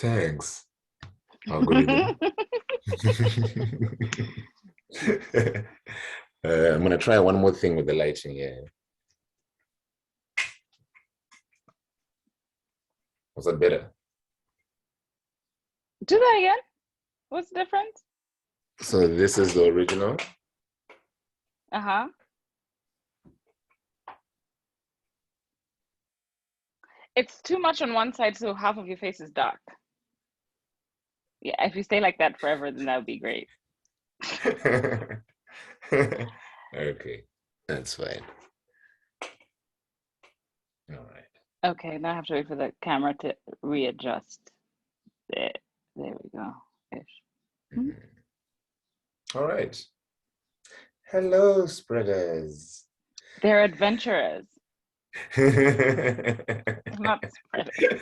Thanks. How good evening. I'm going to try one more thing with the lighting here. Was that better? Do that again. What's the difference? So this is the original. Uh-huh. It's too much on one side, so half of your face is dark. Yeah, if you stay like that forever, then that would be great. Okay, that's fine. All right. Okay, now I have to wait for the camera to readjust. There we go. Mm-hmm. All right. Hello, spreaders. They're adventurers. Not spreaders.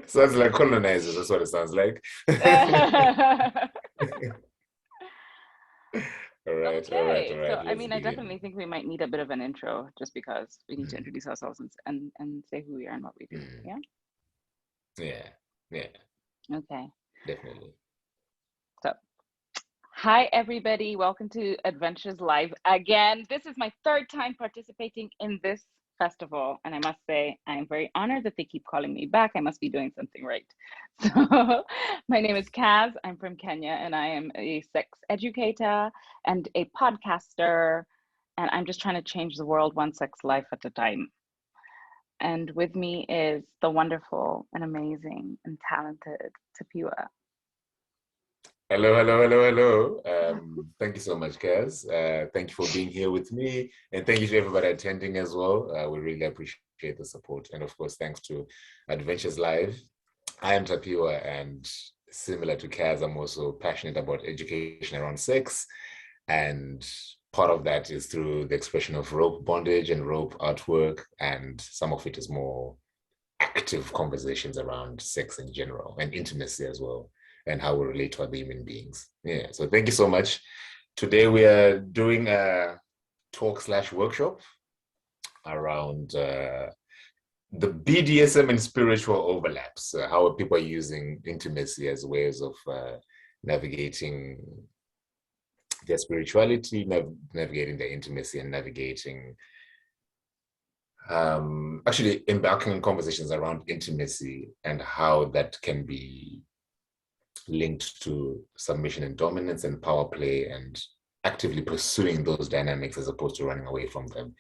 Sounds like colonizers, that's what it sounds like. All right. So I mean, I definitely think we might need a bit of an intro just because we need to introduce ourselves and say who we are and what we do. Yeah? Yeah. Okay. Definitely. So, hi everybody, welcome to Adventures Live again. This is my third time participating in this festival, and I must say I am very honored that they keep calling me back. I must be doing something right. So my name is Kaz. I'm from Kenya, and I am a sex educator and a podcaster, and I'm just trying to change the world one sex life at a time. And with me is the wonderful and amazing and talented Tapiwa. Hello. Thank you so much, Kaz. Thank you for being here with me, and thank you to everybody attending as well. We really appreciate the support, and of course, thanks to Adventures Live. I am Tapiwa, and similar to Kaz, I'm also passionate about education around sex, and part of that is through the expression of rope bondage and rope artwork, and some of it is more active conversations around sex in general and intimacy as well, and how we relate to other human beings. Yeah, so thank you so much. Today we are doing a talk/workshop around the Bdsm and spiritual overlaps, how people are using intimacy as ways of navigating their spirituality, navigating their intimacy, and navigating actually embarking on conversations around intimacy and how that can be linked to submission and dominance and power play, and actively pursuing those dynamics as opposed to running away from them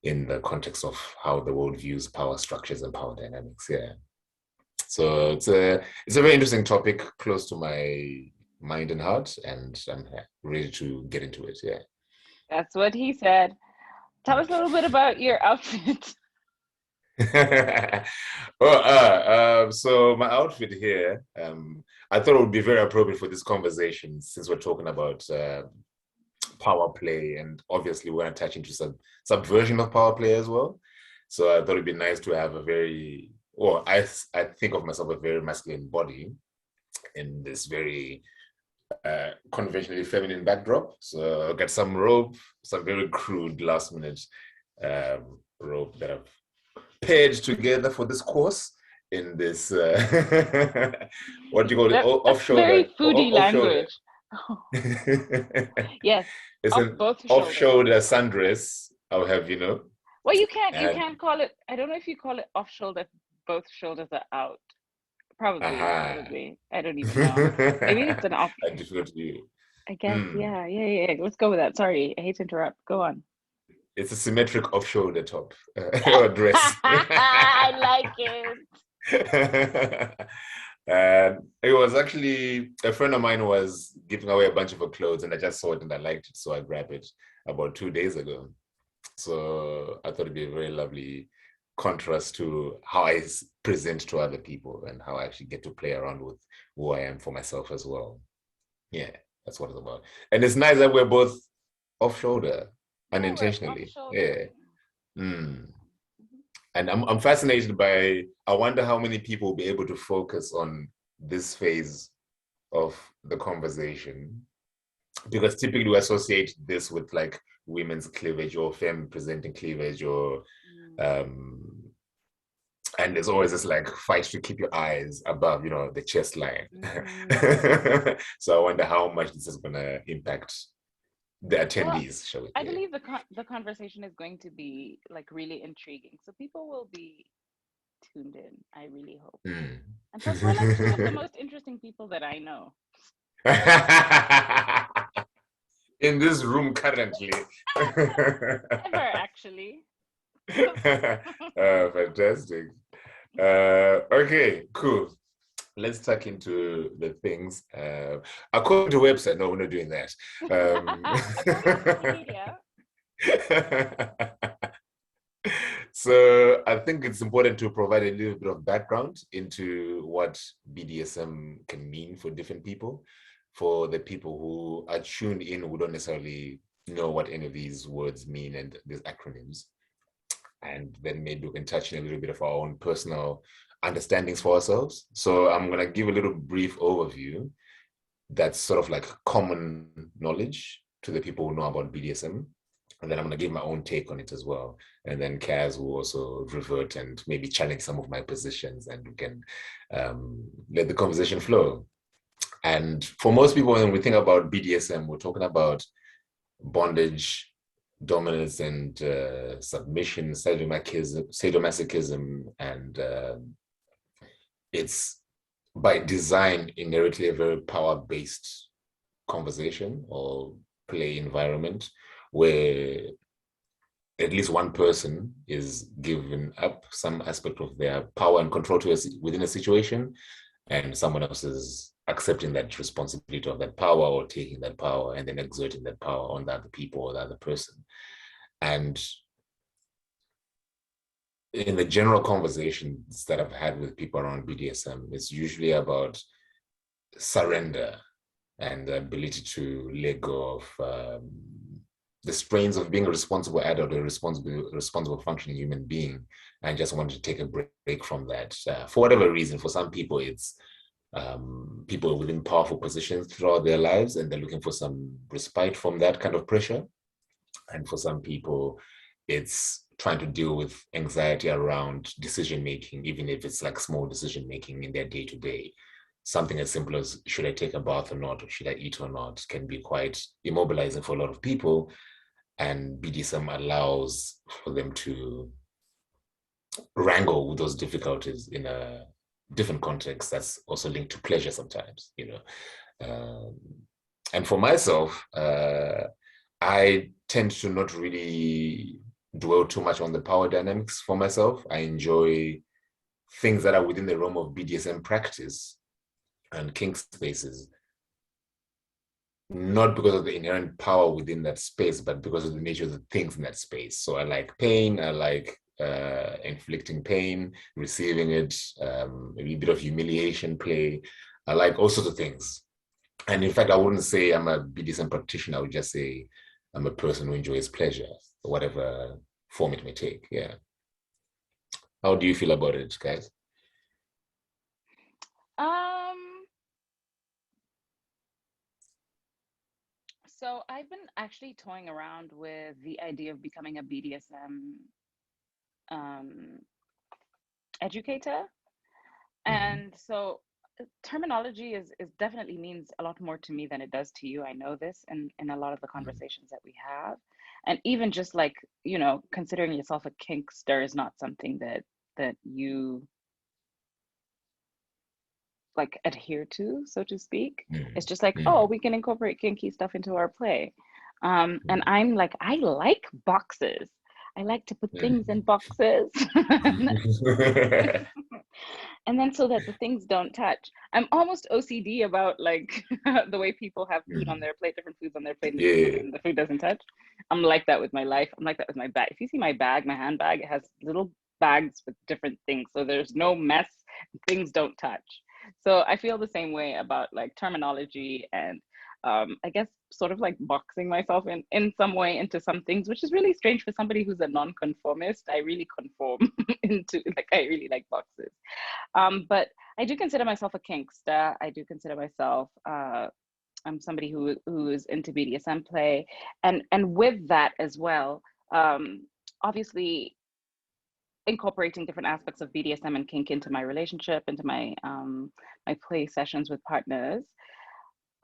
in the context of how the world views power structures and power dynamics. Yeah. So it's a very interesting topic, close to my mind and heart, and I'm ready to get into it. Yeah. That's what he said. Tell us a little bit about your outfit. So my outfit here, I thought it would be very appropriate for this conversation since we're talking about power play, and obviously we're going to touch into some subversion of power play as well. So I thought it'd be nice to have I think of myself a very masculine body in this very conventionally feminine backdrop. So I got some rope, some very crude last minute rope that I've paired together for this course in this what do you call it? Off shoulder. Very foodie language. Yes. It's an off shoulder sundress. I'll have, Well, you can't call it, I don't know if you call it off shoulder if both shoulders are out. Probably. I don't even know. Maybe it's an off. I defer to you. I guess. Yeah. Let's go with that. Sorry, I hate to interrupt. Go on. It's a symmetric off-shoulder top or dress. I like it. And it was actually, a friend of mine was giving away a bunch of her clothes, and I just saw it and I liked it, so I grabbed it about 2 days ago. So I thought it'd be a very lovely contrast to how I present to other people and how I actually get to play around with who I am for myself as well. Yeah, that's what it's about. And it's nice that we're both off-shoulder. Unintentionally. Yeah. And I'm fascinated by, I wonder how many people will be able to focus on this phase of the conversation, because typically we associate this with like women's cleavage or femme presenting cleavage or and And there's always this like fight to keep your eyes above, the chest line. So I wonder how much this is gonna impact the Well, attendees, shall we I say. believe the conversation is going to be like really intriguing. So people will be tuned in. I really hope. Mm. And plus, we're like two of the most interesting people that I know. In this room currently. Ever, actually. Fantastic. Okay, cool. Let's tuck into the things. According to website, no, we're not doing that. According to Wikipedia. So I think it's important to provide a little bit of background into what BDSM can mean for different people. For the people who are tuned in who don't necessarily know what any of these words mean and these acronyms. And then maybe we can touch on a little bit of our own personal understandings for ourselves. So I'm going to give a little brief overview that's sort of like common knowledge to the people who know about BDSM. And then I'm going to give my own take on it as well. And then Kaz will also revert and maybe challenge some of my positions, and we can let the conversation flow. And for most people, when we think about BDSM, we're talking about bondage, dominance, and submission, sadomasochism, and it's by design inherently a very power-based conversation or play environment where at least one person is given up some aspect of their power and control to within a situation, and someone else is accepting that responsibility of that power or taking that power and then exerting that power on the other people or the other person. And in the general conversations that I've had with people around BDSM, it's usually about surrender and the ability to let go of the strains of being a responsible adult, a responsible functioning human being, and just want to take a break from that. For whatever reason, for some people, it's people within powerful positions throughout their lives, and they're looking for some respite from that kind of pressure. And for some people, it's trying to deal with anxiety around decision making, even if it's like small decision making in their day to day. Something as simple as should I take a bath or not, or should I eat or not, can be quite immobilizing for a lot of people. And BDSM allows for them to wrangle with those difficulties in a different context that's also linked to pleasure sometimes, and for myself, I tend to not really dwell too much on the power dynamics for myself. I enjoy things that are within the realm of BDSM practice and kink spaces, not because of the inherent power within that space, but because of the nature of the things in that space. So I like pain, I like inflicting pain, receiving it, maybe a bit of humiliation play. I like all sorts of things. And in fact, I wouldn't say I'm a BDSM practitioner. I would just say I'm a person who enjoys pleasure, whatever form it may take. Yeah. How do you feel about it, guys? So I've been actually toying around with the idea of becoming a BDSM educator. And so terminology is definitely means a lot more to me than it does to you. I know this in a lot of the conversations that we have. And even just like, considering yourself a kinkster is not something that you like adhere to, so to speak. It's just like, oh, we can incorporate kinky stuff into our play. And I'm like, I like boxes. I like to put things in boxes. And then so that the things don't touch. I'm almost OCD about like the way people have food on their plate, different foods on their plate, and the food doesn't touch. I'm like that with my life. I'm like that with my bag. If you see my bag, my handbag, it has little bags with different things. So there's no mess, things don't touch. So I feel the same way about like terminology and I guess sort of like boxing myself in some way into some things, which is really strange for somebody who's a non-conformist. I really conform into like, I really like boxes. But I do consider myself a kinkster. I do consider myself, I'm somebody who is into BDSM play. And with that as well, obviously incorporating different aspects of BDSM and kink into my relationship, into my my play sessions with partners.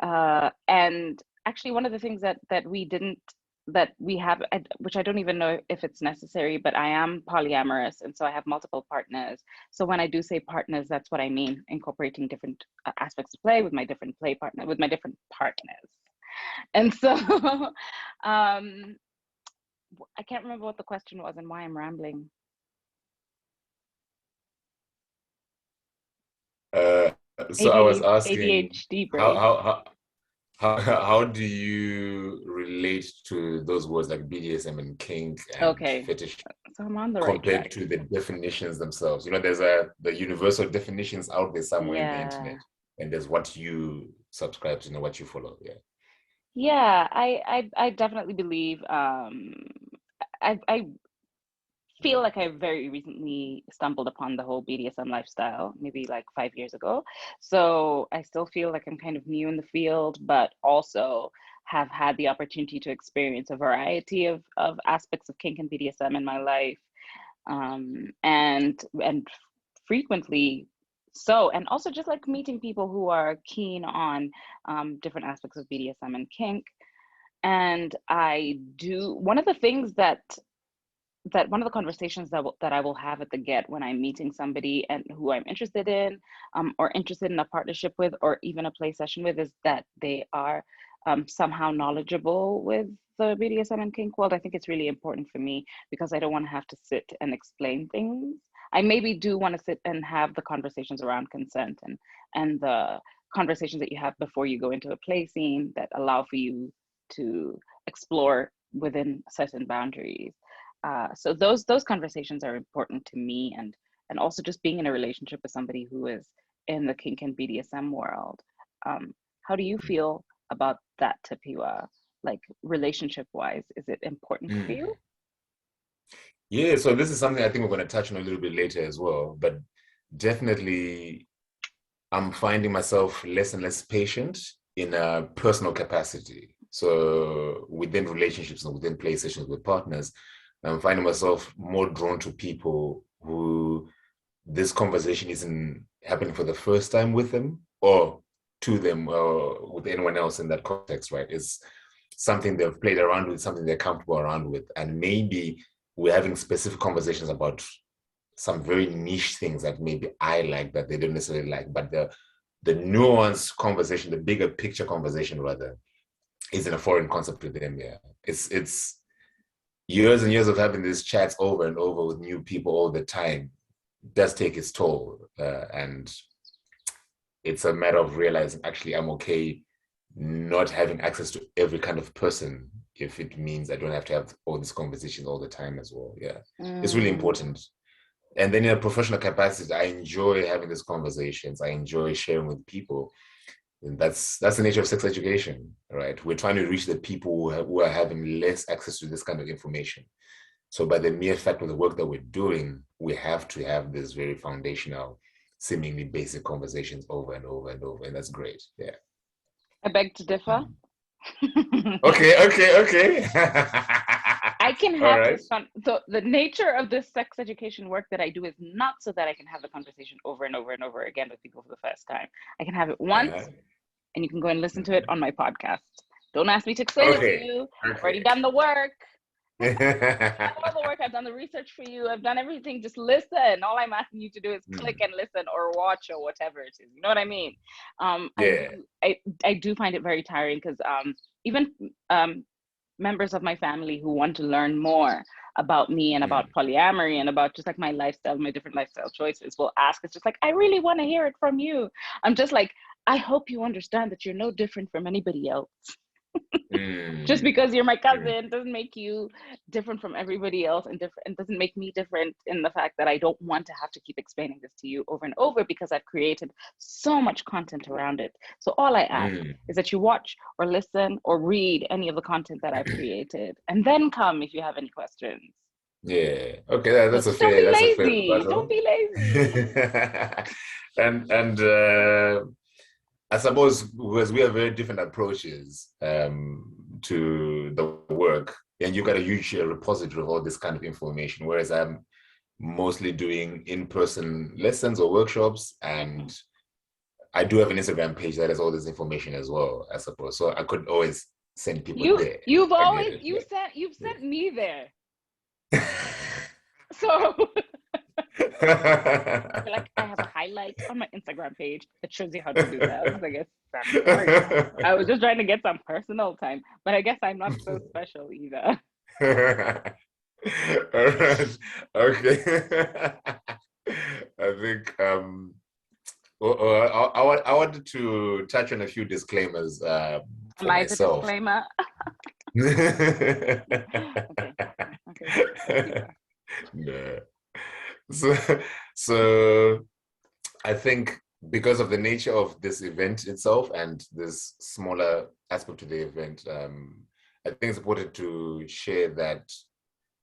And actually, one of the things that we have, which I don't even know if it's necessary, but I am polyamorous, and so I have multiple partners. So when I do say partners, that's what I mean, incorporating different aspects of play with my different with my different partners. And so I can't remember what the question was and why I'm rambling. So I was asking, ADHD brain. how do you relate to those words like BDSM and kink and fetish, so I'm on the right compared track. to the definitions themselves? You know, there's the universal definitions out there somewhere in the internet, and there's what you subscribe to, what you follow. Yeah, I definitely believe I feel like I very recently stumbled upon the whole BDSM lifestyle, maybe like 5 years ago. So I still feel like I'm kind of new in the field, but also have had the opportunity to experience a variety of aspects of kink and BDSM in my life. And frequently so, and also just like meeting people who are keen on different aspects of BDSM and kink. And one of the things that one of the conversations that I will have at the get when I'm meeting somebody and who I'm interested in, or interested in a partnership with, or even a play session with, is that they are somehow knowledgeable with the BDSM and kink world. I think it's really important for me because I don't want to have to sit and explain things. I maybe do want to sit and have the conversations around consent and the conversations that you have before you go into a play scene that allow for you to explore within certain boundaries. So those conversations are important to me, and also just being in a relationship with somebody who is in the kink and BDSM world. How do you feel about that, Tapiwa? Like relationship wise, is it important for you? Yeah, so this is something I think we're going to touch on a little bit later as well, but definitely I'm finding myself less and less patient in a personal capacity. So within relationships and within play sessions with partners, I'm finding myself more drawn to people who this conversation isn't happening for the first time with them or to them or with anyone else in that context, right? It's something they've played around with, something they're comfortable around with. And maybe we're having specific conversations about some very niche things that maybe I like that they don't necessarily like, but the nuanced conversation, the bigger picture conversation rather, isn't a foreign concept to them. Yeah, it's years and years of having these chats over and over with new people all the time does take its toll, and it's a matter of realizing actually I'm okay not having access to every kind of person if it means I don't have to have all these conversations all the time as well. Yeah, it's really important. And then in a professional capacity, I enjoy having these conversations. I enjoy sharing with people. And that's the nature of sex education, right? We're trying to reach the people who are having less access to this kind of information. So by the mere fact of the work that we're doing, we have to have this very foundational, seemingly basic conversations over and over and over. And that's great. Yeah. I beg to differ. Okay. I can have this the nature of this sex education work that I do is not so that I can have the conversation over and over and over again with people for the first time. I can have it once, and you can go and listen to it on my podcast. Don't ask me to explain it to you. I've already done the work. I've done all the work. I've done the research for you. I've done everything. Just listen. All I'm asking you to do is click and listen or watch or whatever it is. You know what I mean? I do find it very tiring because even members of my family who want to learn more about me and about polyamory and about just like my lifestyle, my different lifestyle choices will ask. It's just like, I really want to hear it from you. I'm just like, I hope you understand that you're no different from anybody else. Just because you're my cousin doesn't make you different from everybody else, and doesn't make me different in the fact that I don't want to have to keep explaining this to you over and over because I've created so much content around it. So all I ask is that you watch or listen or read any of the content that I've created, and then come if you have any questions. Yeah. Okay. That's a fair. Don't be that's lazy. A fair don't be lazy. and I suppose because we have very different approaches to the work, and you've got a huge repository of all this kind of information, whereas mostly doing in-person lessons or workshops, and I do have an Instagram page that has all this information as well, I suppose. So I could always send people there. You've I get always it. you've Yeah. sent me there. So you're like, I have a highlight on my Instagram page that shows you how to do that. I was like, I'm sorry. I was just trying to get some personal time, but I guess I'm not so special either. All right. Okay. I think I wanted to touch on a few disclaimers Am for I the myself. disclaimer? Okay. Okay. No. So, so I think because of the nature of this event itself and this smaller aspect to the event, I think it's important to share that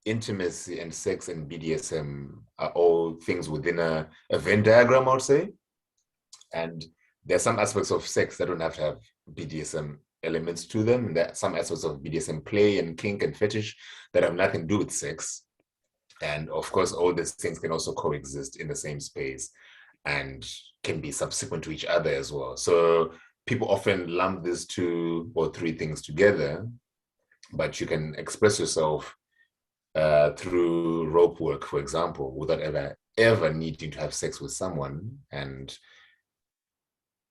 intimacy and sex and BDSM are all things within a Venn diagram, I would say. And there are some aspects of sex that don't have to have BDSM elements to them. And there are some aspects of BDSM play and kink and fetish that have nothing to do with sex. And of course, all these things can also coexist in the same space and can be subsequent to each other as well. So people often lump these two or three things together, but you can express yourself through rope work, for example, without ever needing to have sex with someone. And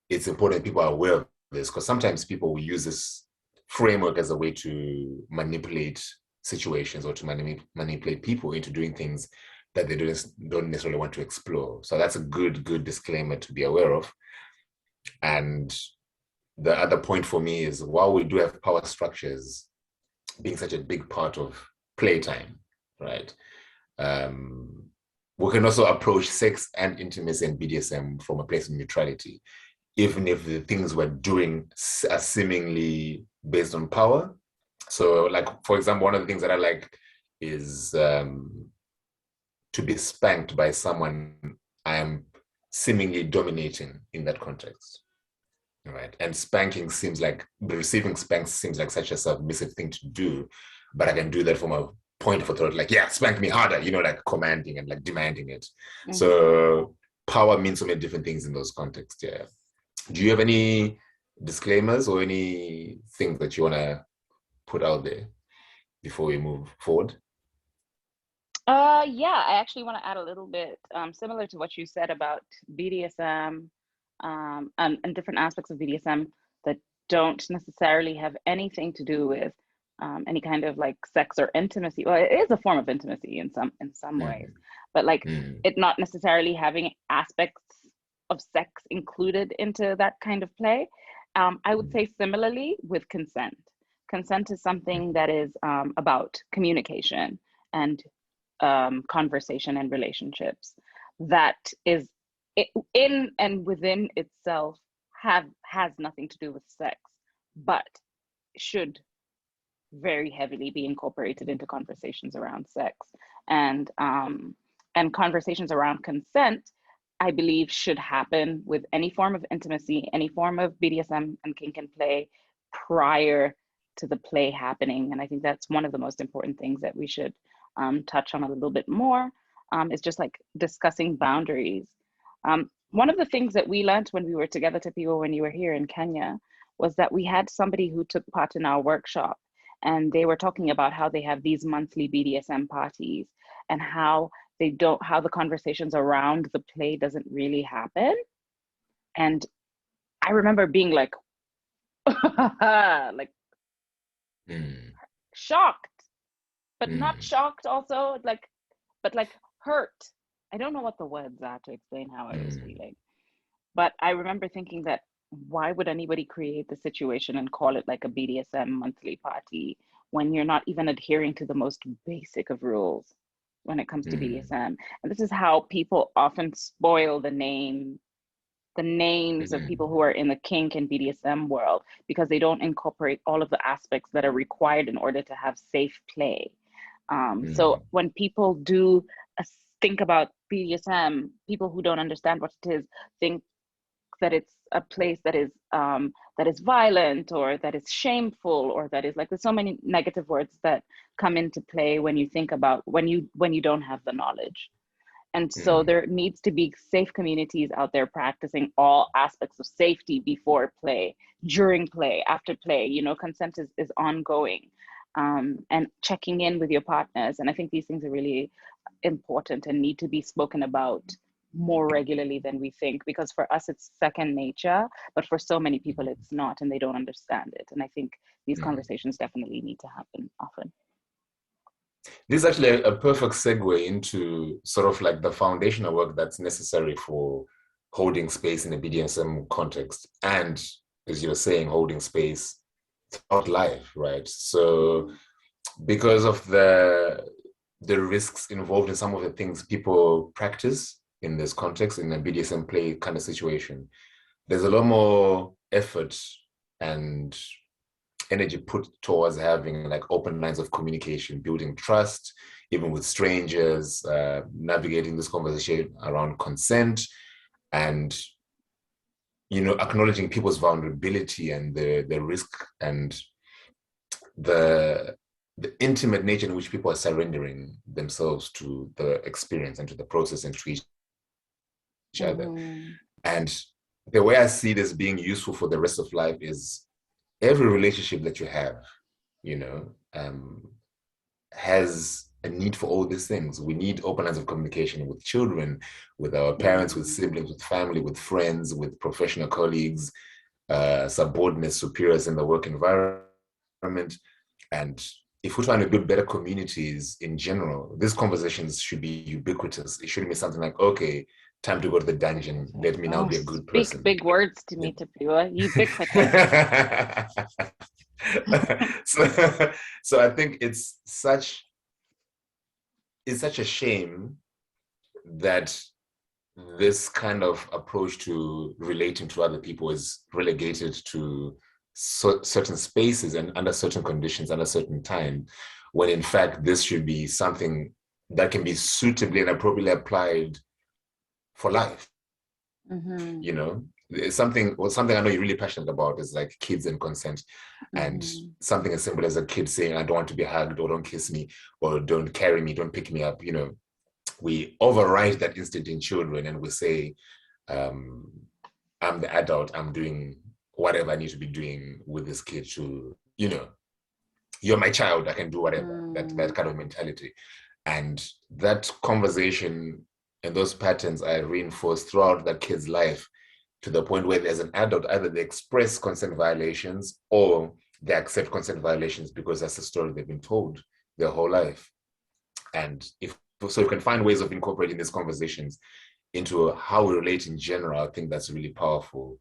it's important people are aware of this, because sometimes people will use this framework as a way to manipulate situations or to manipulate people into doing things that they don't necessarily want to explore. So that's a good disclaimer to be aware of. And the other point for me is, while we do have power structures being such a big part of playtime, right? We can also approach sex and intimacy and BDSM from a place of neutrality, even if the things we're doing are seemingly based on power. So, like, for example, one of the things that I like is to be spanked by someone I am seemingly dominating in that context, right? And spanking seems like, receiving spanks seems like such a submissive thing to do, but I can do that from a point of authority, like, yeah, spank me harder, like commanding and like demanding it. Mm-hmm. So power means so many different things in those contexts. Yeah. Do you have any disclaimers or any things that you want to put out there before we move forward? Yeah, I actually want to add a little bit similar to what you said about BDSM and different aspects of BDSM that don't necessarily have anything to do with any kind of like sex or intimacy. Well, it is a form of intimacy in some ways, but like it not necessarily having aspects of sex included into that kind of play. I would say similarly with consent. Consent is something that is about communication and conversation and relationships that is in and within itself has nothing to do with sex, but should very heavily be incorporated into conversations around sex and conversations around consent. I believe should happen with any form of intimacy, any form of BDSM and kink and play prior to the play happening. And I think that's one of the most important things that we should touch on a little bit more, is just like discussing boundaries. One of the things that we learned when we were together, Tapiwa, when you were here in Kenya, was that we had somebody who took part in our workshop, and they were talking about how they have these monthly BDSM parties and how the conversations around the play doesn't really happen. And I remember being like, like shocked, but not shocked also, but like hurt. I don't know what the words are to explain how I was feeling, but I remember thinking that why would anybody create the situation and call it like a BDSM monthly party when you're not even adhering to the most basic of rules when it comes to BDSM? And this is how people often spoil the names of people who are in the kink and BDSM world, because they don't incorporate all of the aspects that are required in order to have safe play. So when people do think about BDSM, people who don't understand what it is think that it's a place that is violent, or that is shameful, or that is like, there's so many negative words that come into play when you think about when you don't have the knowledge. And so there needs to be safe communities out there practicing all aspects of safety before play, during play, after play. You know, consent is ongoing, and checking in with your partners. And I think these things are really important and need to be spoken about more regularly than we think, because for us it's second nature, but for so many people it's not, and they don't understand it. And I think these conversations definitely need to happen often. This is actually a perfect segue into sort of like the foundational work that's necessary for holding space in a BDSM context, and as you're saying, holding space throughout life, right? So because of the risks involved in some of the things people practice in this context, in a BDSM play kind of situation, there's a lot more effort and energy put towards having like open lines of communication, building trust, even with strangers, navigating this conversation around consent, and, you know, acknowledging people's vulnerability and the risk and the intimate nature in which people are surrendering themselves to the experience and to the process and to each other. And the way I see this being useful for the rest of life is every relationship that you have, you know, has a need for all these things. We need open lines of communication with children, with our parents, with siblings, with family, with friends, with professional colleagues, subordinates, superiors in the work environment. And if we're trying to build better communities in general, these conversations should be ubiquitous. It shouldn't be something like, okay, time to go to the dungeon. Let me now be a good person. Speak big words to me, Tapiwa. Ubiquitous. So I think it's such a shame that this kind of approach to relating to other people is relegated to certain spaces and under certain conditions, under certain time, when in fact this should be something that can be suitably and appropriately applied for life. You know, something I know you're really passionate about is like kids and consent, and something as simple as a kid saying, I don't want to be hugged, or don't kiss me, or don't carry me, don't pick me up. You know, we override that instinct in children and we say, I'm the adult, I'm doing whatever I need to be doing with this kid to, you know, you're my child, I can do whatever, that kind of mentality. And that conversation and those patterns are reinforced throughout that kid's life, to the point where there's an adult, either they express consent violations or they accept consent violations because that's the story they've been told their whole life. And if so, you can find ways of incorporating these conversations into how we relate in general. I think that's really powerful,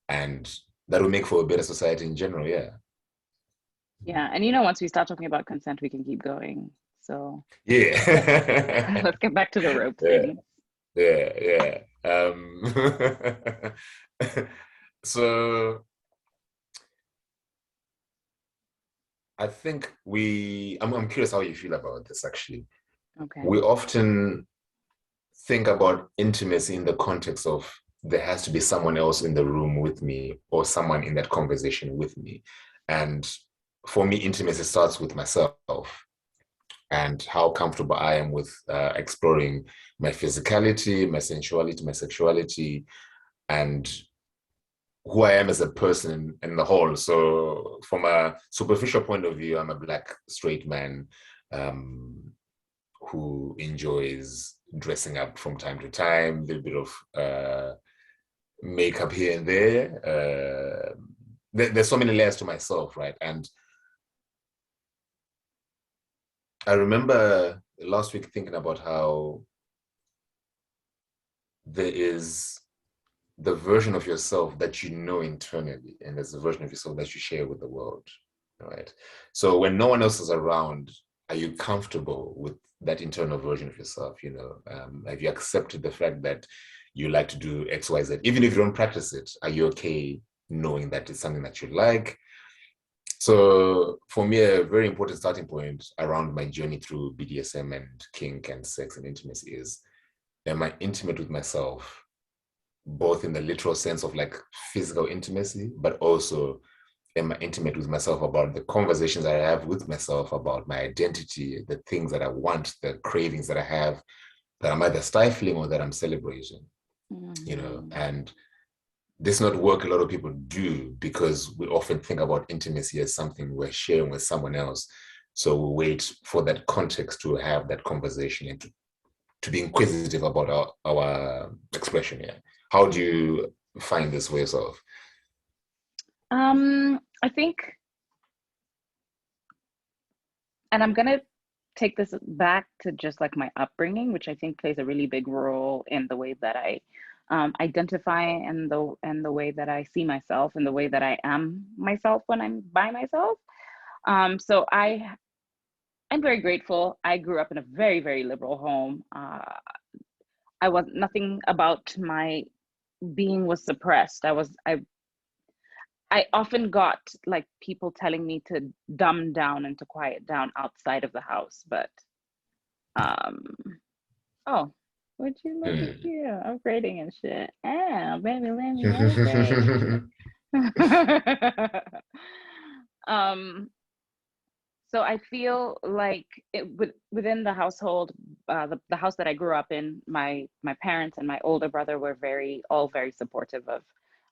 and that will make for a better society in general. Yeah, and you know, once we start talking about consent, we can keep going. So yeah, let's get back to the rope thing. So I think I'm curious how you feel about this, actually. Okay. We often think about intimacy in the context of there has to be someone else in the room with me, or someone in that conversation with me. And for me, intimacy starts with myself and how comfortable I am with exploring my physicality, my sensuality, my sexuality, and who I am as a person in the whole. So from a superficial point of view, I'm a Black straight man who enjoys dressing up from time to time, a little bit of makeup here and there. There's so many layers to myself, right? And I remember last week thinking about how there is the version of yourself that you know internally, and there's the version of yourself that you share with the world, right? So when no one else is around, are you comfortable with that internal version of yourself? You know, have you accepted the fact that you like to do X, Y, Z? Even if you don't practice it, are you okay knowing that it's something that you like? So for me, a very important starting point around my journey through BDSM and kink and sex and intimacy is, am I intimate with myself, both in the literal sense of like physical intimacy, but also am I intimate with myself about the conversations I have with myself about my identity, the things that I want, the cravings that I have, that I'm either stifling or that I'm celebrating, and this not work a lot of people do, because we often think about intimacy as something we're sharing with someone else. So we wait for that context to have that conversation and to be inquisitive about our expression here. How do you find this for yourself? I think, and I'm gonna take this back to just like my upbringing, which I think plays a really big role in the way that I identify and the way that I see myself and the way that I am myself when I'm by myself. So I'm very grateful. I grew up in a very, very liberal home. I was nothing about my being was suppressed. I often got like people telling me to dumb down and to quiet down outside of the house, but oh, would you look at you upgrading and shit? Oh, baby, let me upgrade. So I feel like within the household, the house that I grew up in, my parents and my older brother were all very supportive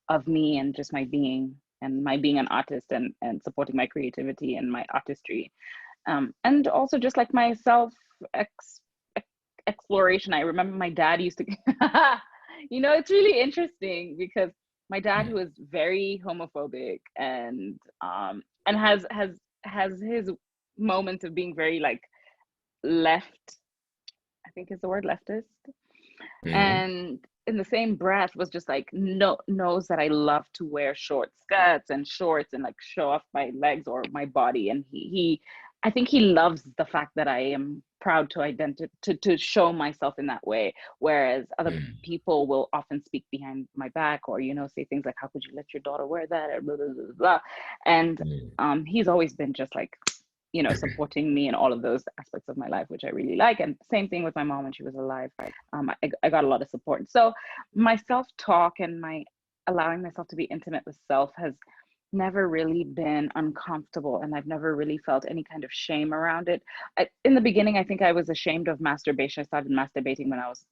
of me and just my being an artist and supporting my creativity and my artistry, and also just like my self exploration. I remember my dad used to, it's really interesting because my dad, who is very homophobic and has his moments of being very like left, I think is the word, leftist, and in the same breath was just like knows that I love to wear short skirts and shorts and like show off my legs or my body, and he I think he loves the fact that I am proud to show myself in that way, whereas other people will often speak behind my back or say things like, how could you let your daughter wear that, or blah, blah, blah, blah. And he's always been just like supporting me in all of those aspects of my life, which I really like. And same thing with my mom when she was alive. I got a lot of support. So my self-talk and my allowing myself to be intimate with self has never really been uncomfortable, and I've never really felt any kind of shame around it. In the beginning, I think I was ashamed of masturbation. I started masturbating when I was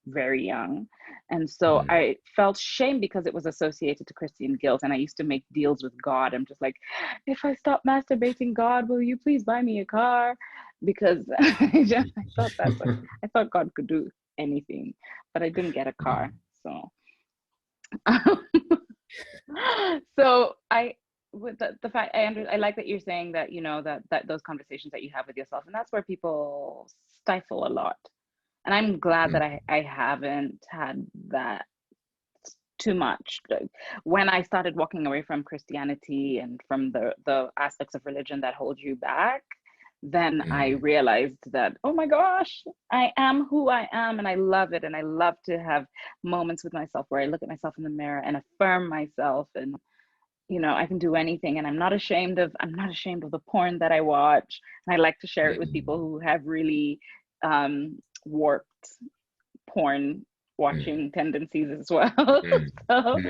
very young, and so I felt shame because it was associated to Christian guilt, and I used to make deals with God. I'm just like, if I stop masturbating, God, will you please buy me a car? Because I thought God could do anything, but I didn't get a car. So with the fact, I like that you're saying that that those conversations that you have with yourself, and that's where people stifle a lot. And I'm glad that I haven't had that too much. When I started walking away from Christianity and from the aspects of religion that hold you back, then I realized that, oh my gosh, I am who I am, and I love it. And I love to have moments with myself where I look at myself in the mirror and affirm myself, and I can do anything, and I'm not ashamed of the porn that I watch. And I like to share it with people who have really warped porn watching tendencies as well. So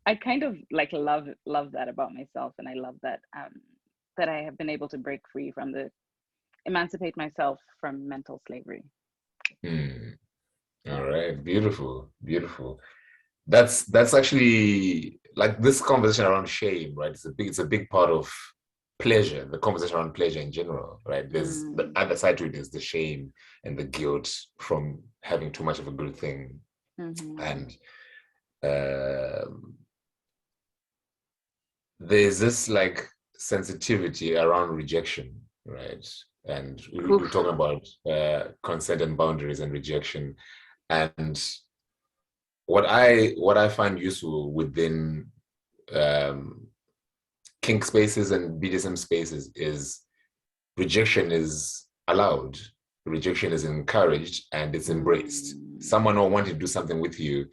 I kind of like love that about myself, and I love that that I have been able to break free from emancipate myself from mental slavery. All right, beautiful. That's actually like this conversation around shame, right? It's a big part of pleasure, the conversation around pleasure in general, right? There's the other side to it is the shame and the guilt from having too much of a good thing. And there's this like sensitivity around rejection, right? And we're talking about consent and boundaries and rejection. And what I find useful within kink spaces and Bdsm spaces is rejection is allowed, rejection is encouraged, and it's embraced. Someone not wanting to do something with you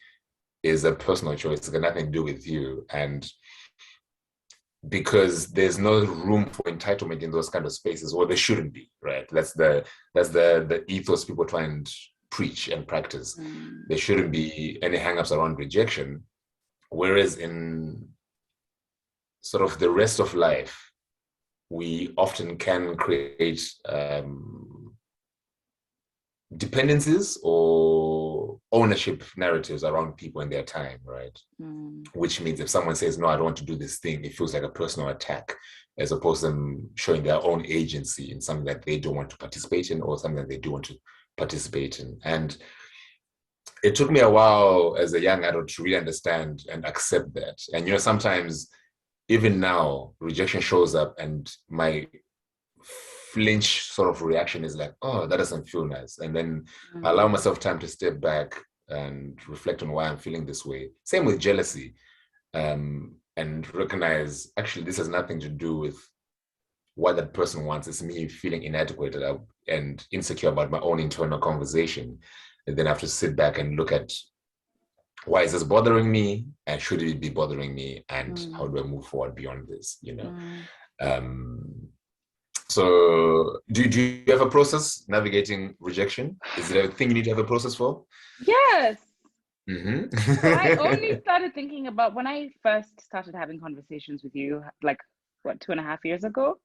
is a personal choice. It's got nothing to do with you. And because there's no room for entitlement in those kind of spaces, or there shouldn't be, right? That's the ethos people try and preach and practice. There shouldn't be any hangups around rejection. Whereas in sort of the rest of life, we often can create dependencies or ownership narratives around people and their time, right? Which means if someone says, no, I don't want to do this thing, it feels like a personal attack, as opposed to them showing their own agency in something that they don't want to participate in or something that they do want to participate in. And it took me a while as a young adult to really understand and accept that. And, sometimes even now, rejection shows up and my flinch sort of reaction is like, oh, that doesn't feel nice. And then I allow myself time to step back and reflect on why I'm feeling this way. Same with jealousy. And recognize, actually, this has nothing to do with what that person wants. It's me feeling inadequate and insecure about my own internal conversation. And then I have to sit back and look at, why is this bothering me? And should it be bothering me? And how do I move forward beyond this, So do you have a process navigating rejection? Is it a thing you need to have a process for? Yes. So I only started thinking about when I first started having conversations with you, like 2.5 years ago.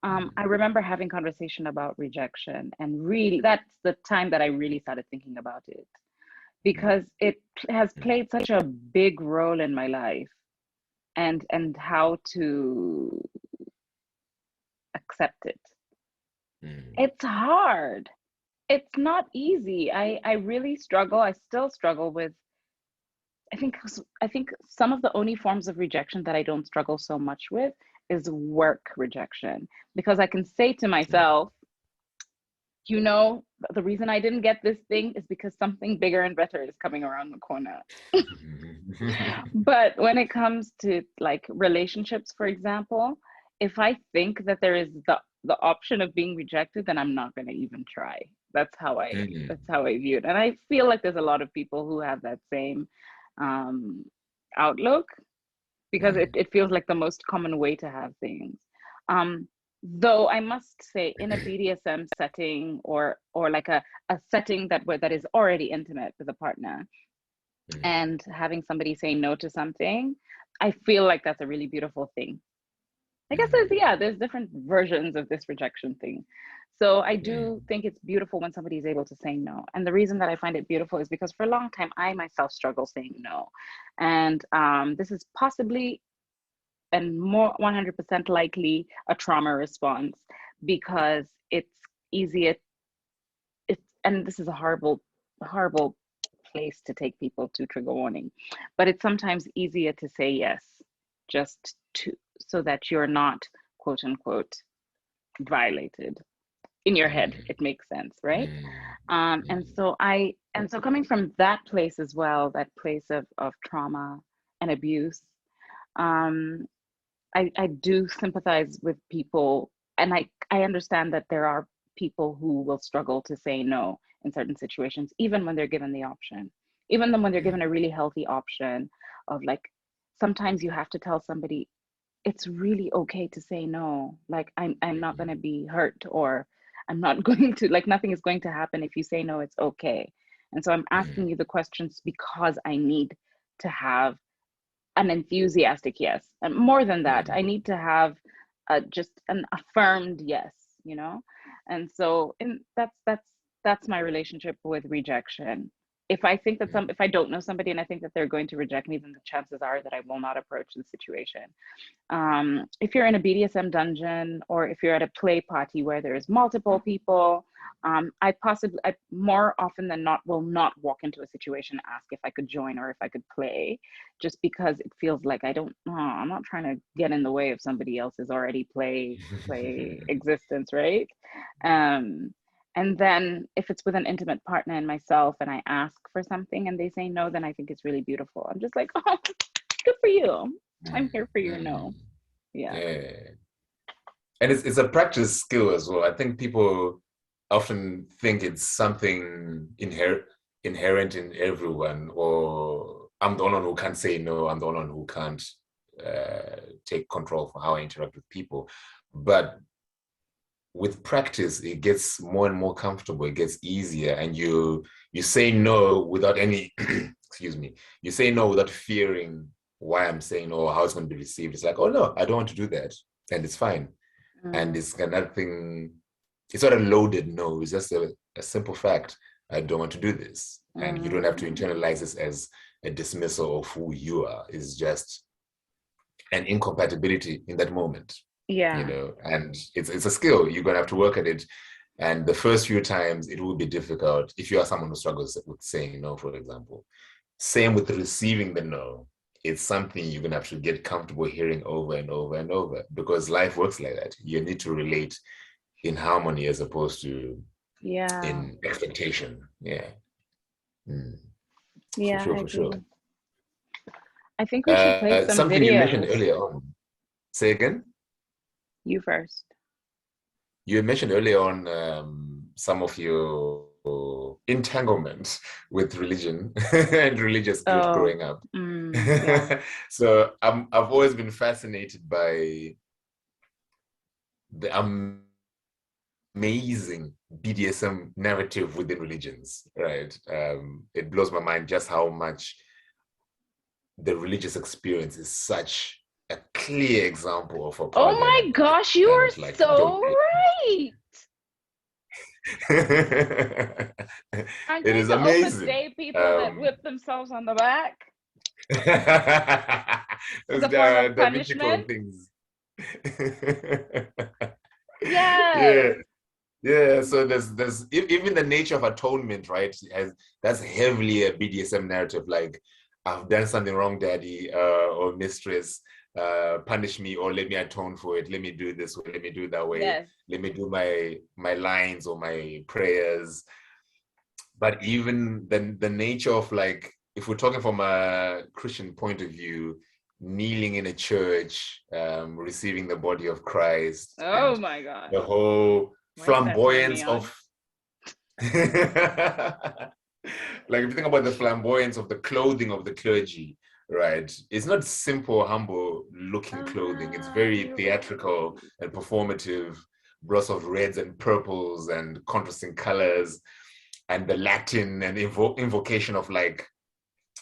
I remember having conversation about rejection, and really that's the time that I really started thinking about it, because it has played such a big role in my life, and how to accept it. It's hard. It's not easy. I really struggle. I still struggle with, I think some of the only forms of rejection that I don't struggle so much with is work rejection, because I can say to myself, the reason I didn't get this thing is because something bigger and better is coming around the corner. But when it comes to like relationships, for example, if I think that there is the option of being rejected, then I'm not going to even try. That's how I view it. And I feel like there's a lot of people who have that same outlook, because it feels like the most common way to have things. Though I must say, in a BDSM setting or like a setting that is already intimate with a partner, and having somebody say no to something, I feel like that's a really beautiful thing. I guess there's different versions of this rejection thing. So I do think it's beautiful when somebody is able to say no. And the reason that I find it beautiful is because for a long time, I myself struggle saying no. And this is possibly and more 100% likely a trauma response, because it's easier. And this is a horrible place to take people to, trigger warning, but it's sometimes easier to say yes, just so that you're not, quote unquote, violated. In your head, it makes sense, right? And so coming from that place as well, that place of trauma and abuse, I do sympathize with people, and I understand that there are people who will struggle to say no in certain situations, even when they're given the option, even when they're given a really healthy option of, like, sometimes you have to tell somebody it's really okay to say no. Like, I'm not going to be hurt, or I'm not going to, like, nothing is going to happen if you say no, it's okay. And so I'm asking you the questions because I need to have an enthusiastic yes. And more than that, I need to have just an affirmed yes, And so that's my relationship with rejection. If I think that if I don't know somebody and I think that they're going to reject me, then the chances are that I will not approach the situation. If you're in a BDSM dungeon, or if you're at a play party where there's multiple people, I more often than not will not walk into a situation and ask if I could join or if I could play, just because it feels like I'm not trying to get in the way of somebody else's already play existence, right? And then if it's with an intimate partner and myself, and I ask for something and they say no, then I think it's really beautiful. I'm just like, oh, good for you. I'm here for your no. Yeah. And it's a practice skill as well. I think people often think it's something inherent in everyone, or I'm the only one who can't say no, I'm the only one who can't take control for how I interact with people. But with practice, it gets more and more comfortable, it gets easier, and you say no without any excuse me, you say no without fearing why I'm saying no or how it's going to be received. It's like, oh no, I don't want to do that, and it's fine. And it's another thing, it's not a loaded no, it's just a a simple fact. I don't want to do this. And you don't have to internalize this as a dismissal of who you are. It's just an incompatibility in that moment. Yeah. You know, and it's a skill. You're gonna have to work at it. And the first few times it will be difficult if you are someone who struggles with saying no, for example. Same with receiving the no. It's something you're gonna have to get comfortable hearing over and over and over, because life works like that. You need to relate in harmony as opposed to in expectation. Yeah. Yeah, For sure. I think we should play some Something you mentioned videos. earlier on. Say again? You first. You mentioned earlier on some of your entanglement with religion and religious guilt growing up. Yeah. So I've always been fascinated by the amazing BDSM narrative within religions, right? It blows my mind just how much the religious experience is such a clear example of a power Oh my dynamic. gosh, you are And like so right. Aren't it they is supposed to amazing. stay people that whip themselves on the back as a form of The mythical punishment? things. Yes. Yeah. Yeah, so there's even the nature of atonement, right? That's heavily a BDSM narrative. Like, I've done something wrong, daddy, or mistress, punish me or let me atone for it. Let me do this way. Let me do it that way. Yes. Let me do my lines or my prayers. But even the nature of, like, if we're talking from a Christian point of view, kneeling in a church, receiving the body of Christ, Oh and my gosh. the whole Why is that turning me flamboyance on? of like, if you think about the flamboyance of the clothing of the clergy, right? It's not simple, humble looking clothing. It's very You're theatrical right. and performative, lots of reds and purples and contrasting colors, and the Latin and invocation of like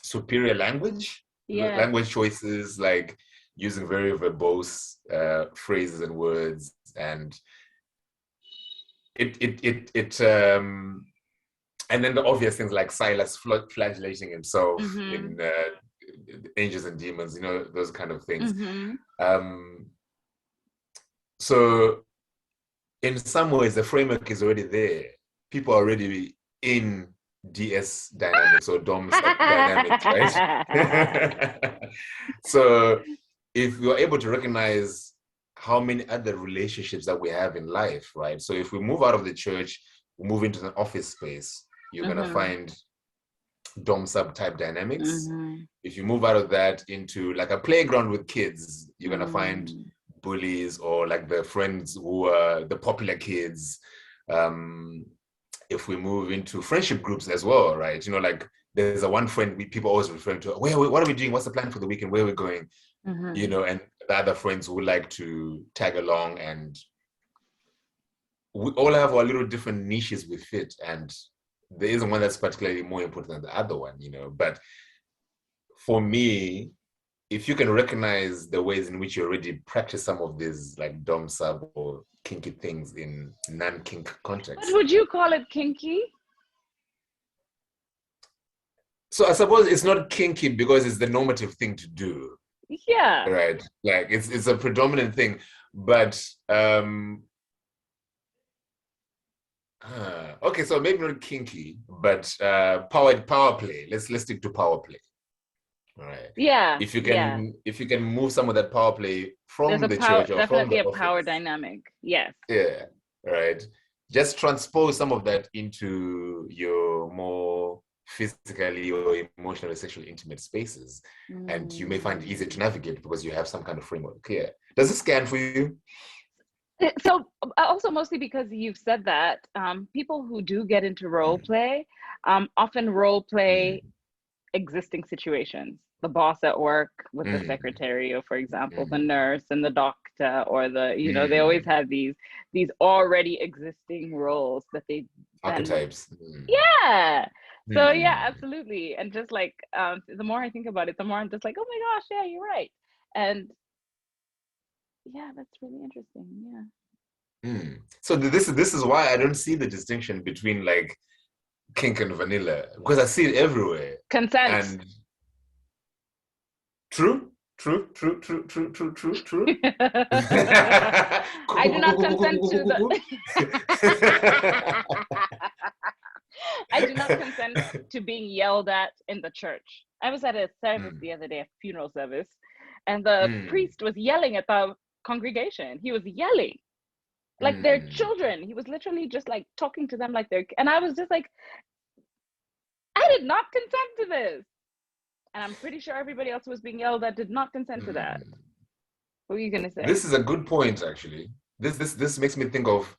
superior language, Yes. language choices, like using very verbose phrases and words, and it and then the obvious things like Silas flagellating himself in Angels and Demons, you know, those kind of things. So in some ways, the framework is already there. People are already in DS dynamics or dom sub dynamics, right? So if you're able to recognize how many other relationships that we have in life, right? So if we move out of the church, we move into an office space, you're gonna find dom sub type dynamics. If you move out of that into like a playground with kids, you're gonna find bullies or like the friends who are the popular kids. If we move into friendship groups as well, right? You know, like there's a one friend people always refer to, what are we doing? What's the plan for the weekend? Where are we going? You know, and the other friends who like to tag along, and we all have our little different niches we fit, and there isn't one that's particularly more important than the other one, you know. But for me, if you can recognize the ways in which you already practice some of these like dom sub or kinky things in non-kink context. But would you call it kinky? So I suppose it's not kinky because it's the normative thing to do. Yeah. Right. Like it's a predominant thing. But okay, so maybe not kinky, but power play. Let's stick to power play. Right. Yeah. If you can move some of that power play There's from a the power, church or from definitely the a power office. dynamic. Yes. Yeah. Right. Just transpose some of that into your more physically or emotionally sexually intimate spaces, and you may find it easier to navigate because you have some kind of framework clear. Does it scan for you? So also mostly because you've said that, people who do get into role play often role play existing situations. The boss at work with the secretary, or for example, the nurse and the doctor, or the, you know, they always have these already existing roles that they archetypes. Yeah. So yeah, absolutely. And just like the more I think about it, the more I'm just like, oh my gosh, yeah, you're right. And yeah, that's really interesting. Yeah. So this is why I don't see the distinction between like kink and vanilla, because I see it everywhere. Consent. And true. I do not consent to the I do not consent to being yelled at in the church. I was at a service the other day, a funeral service, and the priest was yelling at the congregation. He was yelling like they're children. He was literally just like talking to them like they're, and I was just like, I did not consent to this. And I'm pretty sure everybody else who was being yelled at did not consent to that. What were you gonna say? This is a good point, actually. This makes me think of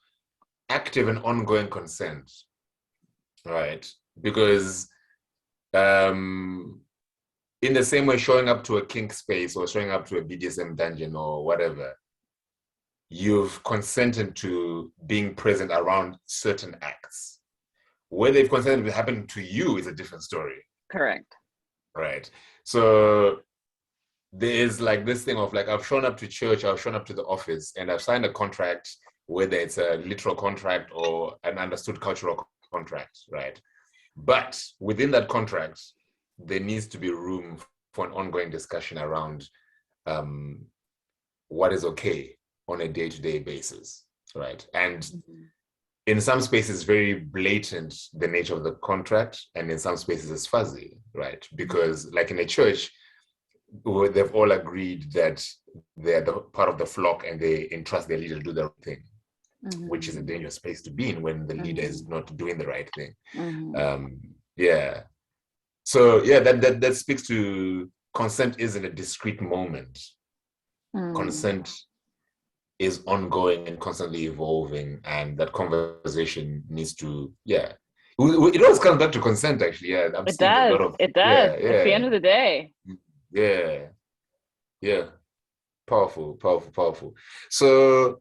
active and ongoing consent, right? Because in the same way, showing up to a kink space or showing up to a BDSM dungeon or whatever, you've consented to being present around certain acts. Whether you've consented to happen to you is a different story. Correct. Right. So there is like this thing of like, I've shown up to church, I've shown up to the office, and I've signed a contract, whether it's a literal contract or an understood cultural contract, right? But within that contract, there needs to be room for an ongoing discussion around what is okay on a day-to-day basis, right? And in some spaces, very blatant, the nature of the contract, and in some spaces it's fuzzy, right? Because like in a church, they've all agreed that they're the part of the flock and they entrust their leader to do their own thing, which is a dangerous place to be in when the leader is not doing the right thing. Yeah. So yeah, that speaks to consent isn't a discrete moment. Consent is ongoing and constantly evolving, and that conversation needs to, it always comes back to consent, actually. Yeah, I'm seeing a lot of it does. It's the end of the day. Yeah, powerful. So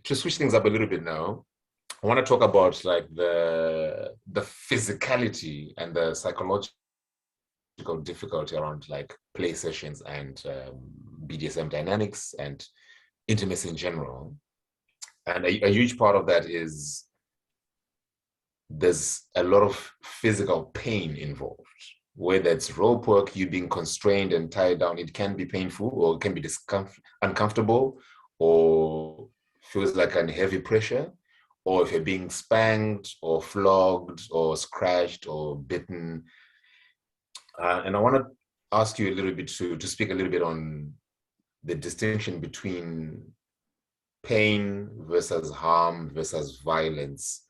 to switch things up a little bit now, I want to talk about like the physicality and the psychological difficulty around like play sessions and BDSM dynamics and intimacy in general. And a huge part of that is there's a lot of physical pain involved. Whether it's rope work, you being constrained and tied down, it can be painful or it can be uncomfortable or feels like a heavy pressure. Or if you're being spanked or flogged or scratched or bitten. And I want to ask you a little bit to speak a little bit on the distinction between pain versus harm versus violence,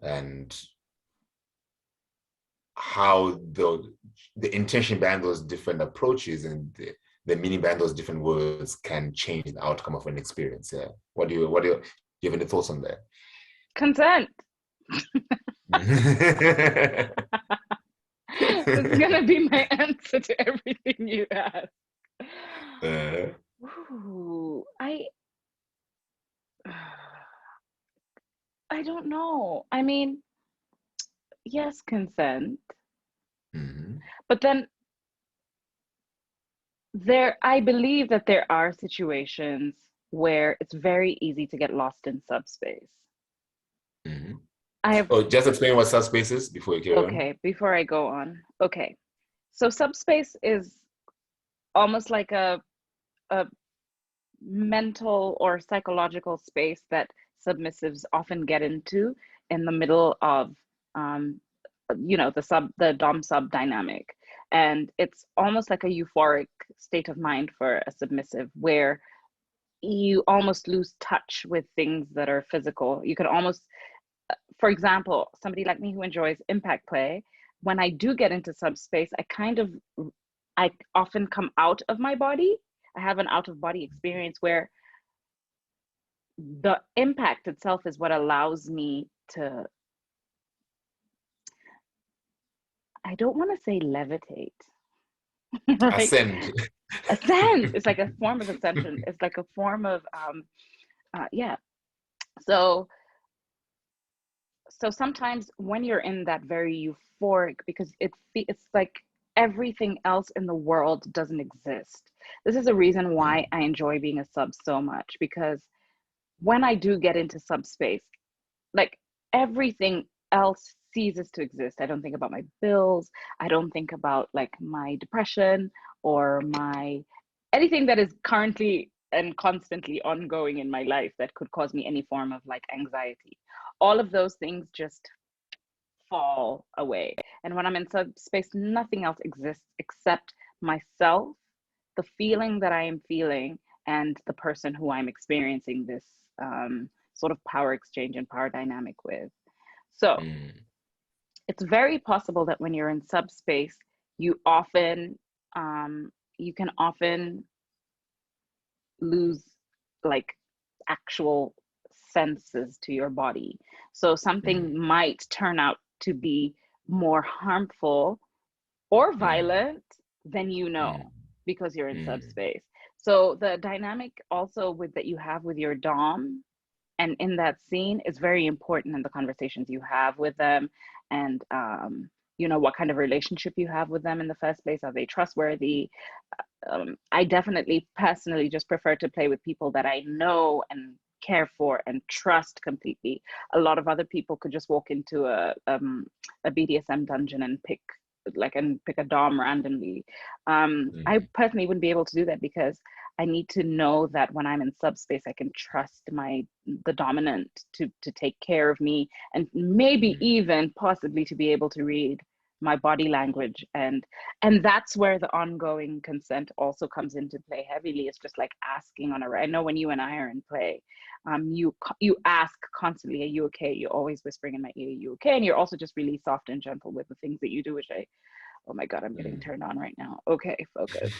and how the intention behind those different approaches and the meaning behind those different words can change the outcome of an experience. Yeah. What do you have any thoughts on that? Consent. It's gonna be my answer to everything you ask. Ooh, I don't know. I mean, yes, consent. But then I believe that there are situations where it's very easy to get lost in subspace. Just explain what subspace is before you carry on. Okay, before I go on. Okay. So subspace is almost like a mental or psychological space that submissives often get into in the middle of the dom sub dynamic, and it's almost like a euphoric state of mind for a submissive where you almost lose touch with things that are physical. You could almost, for example, somebody like me who enjoys impact play, when I do get into subspace, I often come out of my body. I have an out of body experience where the impact itself is what allows me to, I don't want to say levitate. Right? Ascend. It's like a form of ascension. It's like a form of, So sometimes when you're in that very euphoric, because it's like everything else in the world doesn't exist. This is a reason why I enjoy being a sub so much, because when I do get into subspace, like everything else ceases to exist. I don't think about my bills. I don't think about like my depression or my anything that is currently and constantly ongoing in my life that could cause me any form of like anxiety. All of those things just fall away. And when I'm in subspace, nothing else exists except myself, the feeling that I am feeling, and the person who I'm experiencing this sort of power exchange and power dynamic with. So it's very possible that when you're in subspace, you often, you can often lose like actual senses to your body. So something might turn out to be more harmful or violent than you know, because you're in subspace. So the dynamic also with that you have with your dom and in that scene is very important in the conversations you have with them, and you know, what kind of relationship you have with them in the first place. Are they trustworthy? I definitely personally just prefer to play with people that I know and care for and trust completely. A lot of other people could just walk into a BDSM dungeon and pick a dom randomly. I personally wouldn't be able to do that because I need to know that when I'm in subspace, I can trust the dominant to take care of me, and maybe even possibly to be able to read my body language. And that's where the ongoing consent also comes into play heavily. It's just like asking on I know when you and I are in play, you ask constantly, are you okay? You're always whispering in my ear, are you okay? And you're also just really soft and gentle with the things that you do, which oh my God, I'm getting turned on right now. Okay, focus.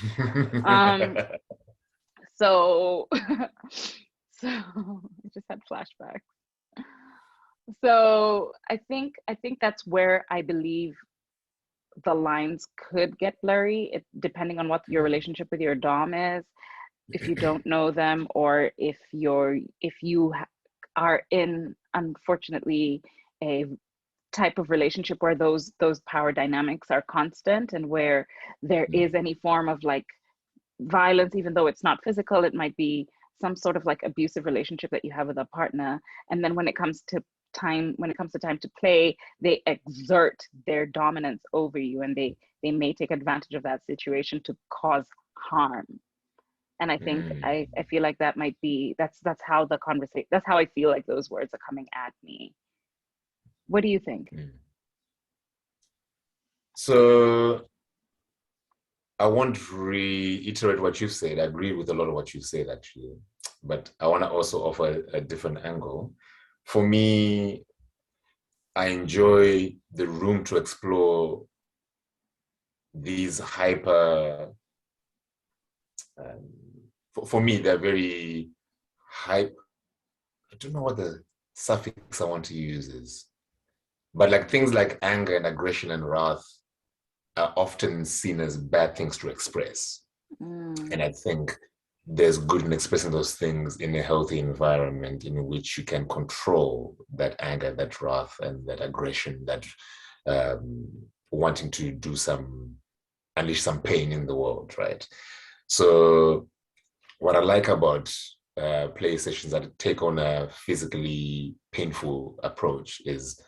So so I just had flashbacks. So I think that's where I believe the lines could get blurry, depending on what your relationship with your dom is. If you don't know them, or if you are in, unfortunately, a type of relationship where those power dynamics are constant, and where there is any form of like violence, even though it's not physical, it might be some sort of like abusive relationship that you have with a partner. And then when it comes to time to play, they exert their dominance over you, and they may take advantage of that situation to cause harm. And I think I feel like that might be that's how the conversation, that's how I feel like those words are coming at me. What do you think? So I want to reiterate what you said. I agree with a lot of what you said, actually, but I want to also offer a different angle. For me, I enjoy the room to explore these hyper, for me, they're very hype. I don't know what the suffix I want to use is, but like things like anger and aggression and wrath are often seen as bad things to express. And I think there's good in expressing those things in a healthy environment in which you can control that anger, that wrath, and that aggression, that wanting to unleash some pain in the world, right? So what I like about play sessions that take on a physically painful approach is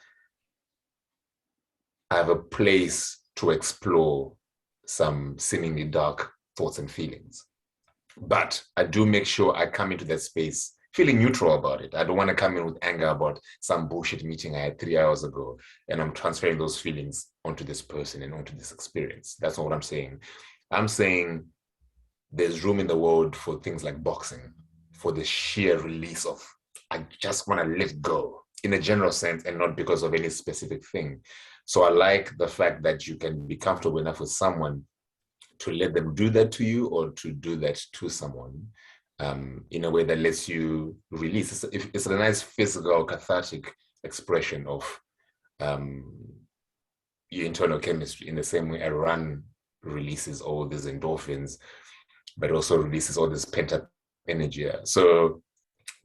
I have a place to explore some seemingly dark thoughts and feelings. But I do make sure I come into that space feeling neutral about it. I don't want to come in with anger about some bullshit meeting I had 3 hours ago, and I'm transferring those feelings onto this person and onto this experience. That's not what I'm saying. I'm saying there's room in the world for things like boxing, for the sheer release of, I just want to let go in a general sense, and not because of any specific thing. So I like the fact that you can be comfortable enough with someone to let them do that to you, or to do that to someone in a way that lets you release. It's a nice physical, cathartic expression of your internal chemistry, in the same way a run releases all these endorphins, but also releases all this pent-up energy. So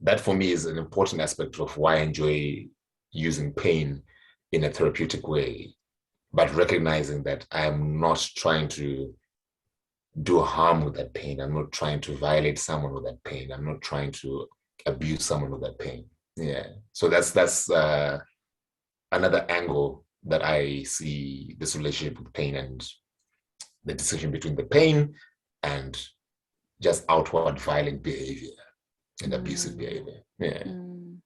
that for me is an important aspect of why I enjoy using pain in a therapeutic way, but recognizing that I'm not trying to do harm with that pain. I'm not trying to violate someone with that pain. I'm not trying to abuse someone with that pain. Yeah. So that's another angle that I see this relationship with pain and the decision between the pain and just outward violent behavior and abusive behavior. Yeah. Mm.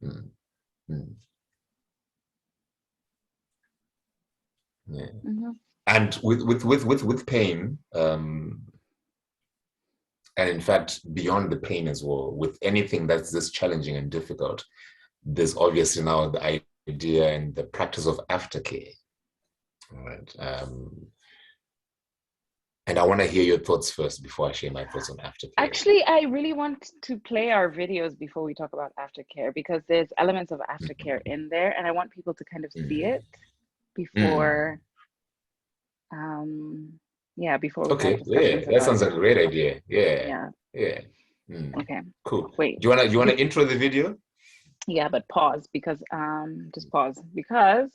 Mm. Yeah. And with pain, and in fact, beyond the pain as well, with anything that's this challenging and difficult, there's obviously now the idea and the practice of aftercare. Right. And I want to hear your thoughts first before I share my thoughts on aftercare. Actually, I really want to play our videos before we talk about aftercare, because there's elements of aftercare in there, and I want people to kind of see it before. Yeah, before we have discussions that sounds like a great idea. Yeah. Okay. Cool. Wait. Do you wanna intro the video? Yeah, but pause, because just pause, because.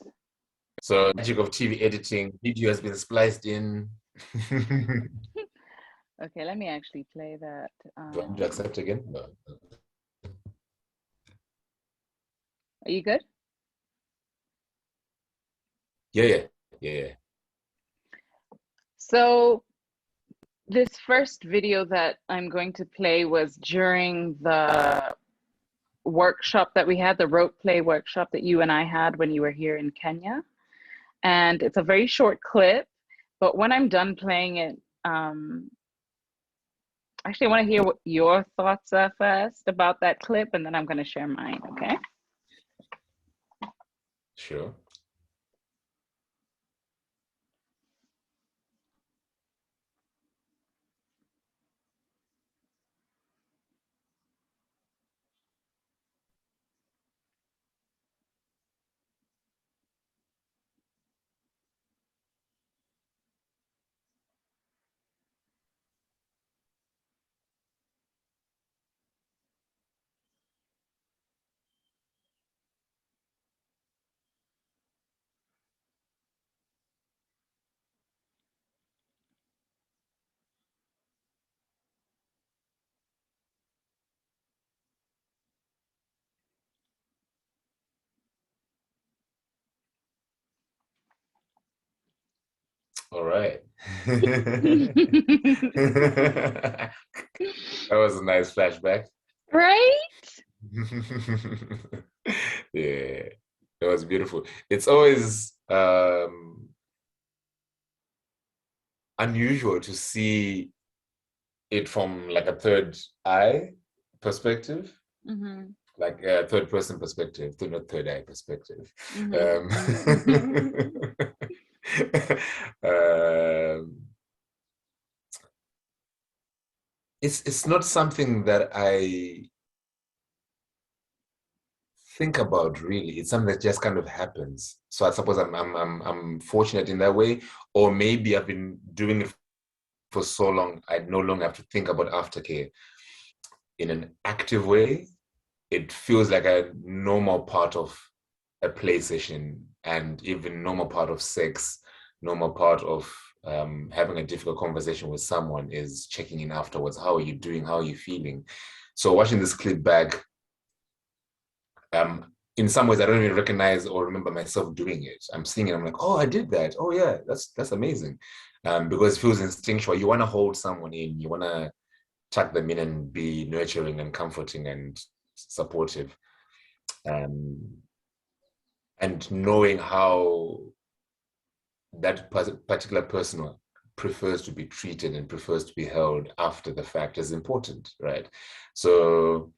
So magic of TV editing, video has been spliced in. Okay, let me actually play that. Do I need to accept again? No. Are you good? Yeah. So this first video that I'm going to play was during the workshop that we had, the rope play workshop that you and I had when you were here in Kenya. And it's a very short clip, but when I'm done playing it, actually I want to hear what your thoughts are first about that clip, and then I'm going to share mine, okay? Sure. All right. That was a nice flashback. Right? Yeah, that was beautiful. It's always unusual to see it from like a third eye perspective. Like a third person perspective, not third eye perspective. It's not something that I think about really. It's something that just kind of happens. So I suppose I'm fortunate in that way, or maybe I've been doing it for so long I no longer have to think about aftercare in an active way. It feels like a normal part of a play session, and even normal part of sex, normal part of having a difficult conversation with someone is checking in afterwards. How are you doing? How are you feeling? So watching this clip back, in some ways I don't even recognize or remember myself doing it. I'm seeing it, I'm like, oh, I did that. Oh yeah, that's amazing. Because it feels instinctual. You want to hold someone in, you want to tuck them in and be nurturing and comforting and supportive. And knowing how that particular person prefers to be treated and prefers to be held after the fact is important, right? So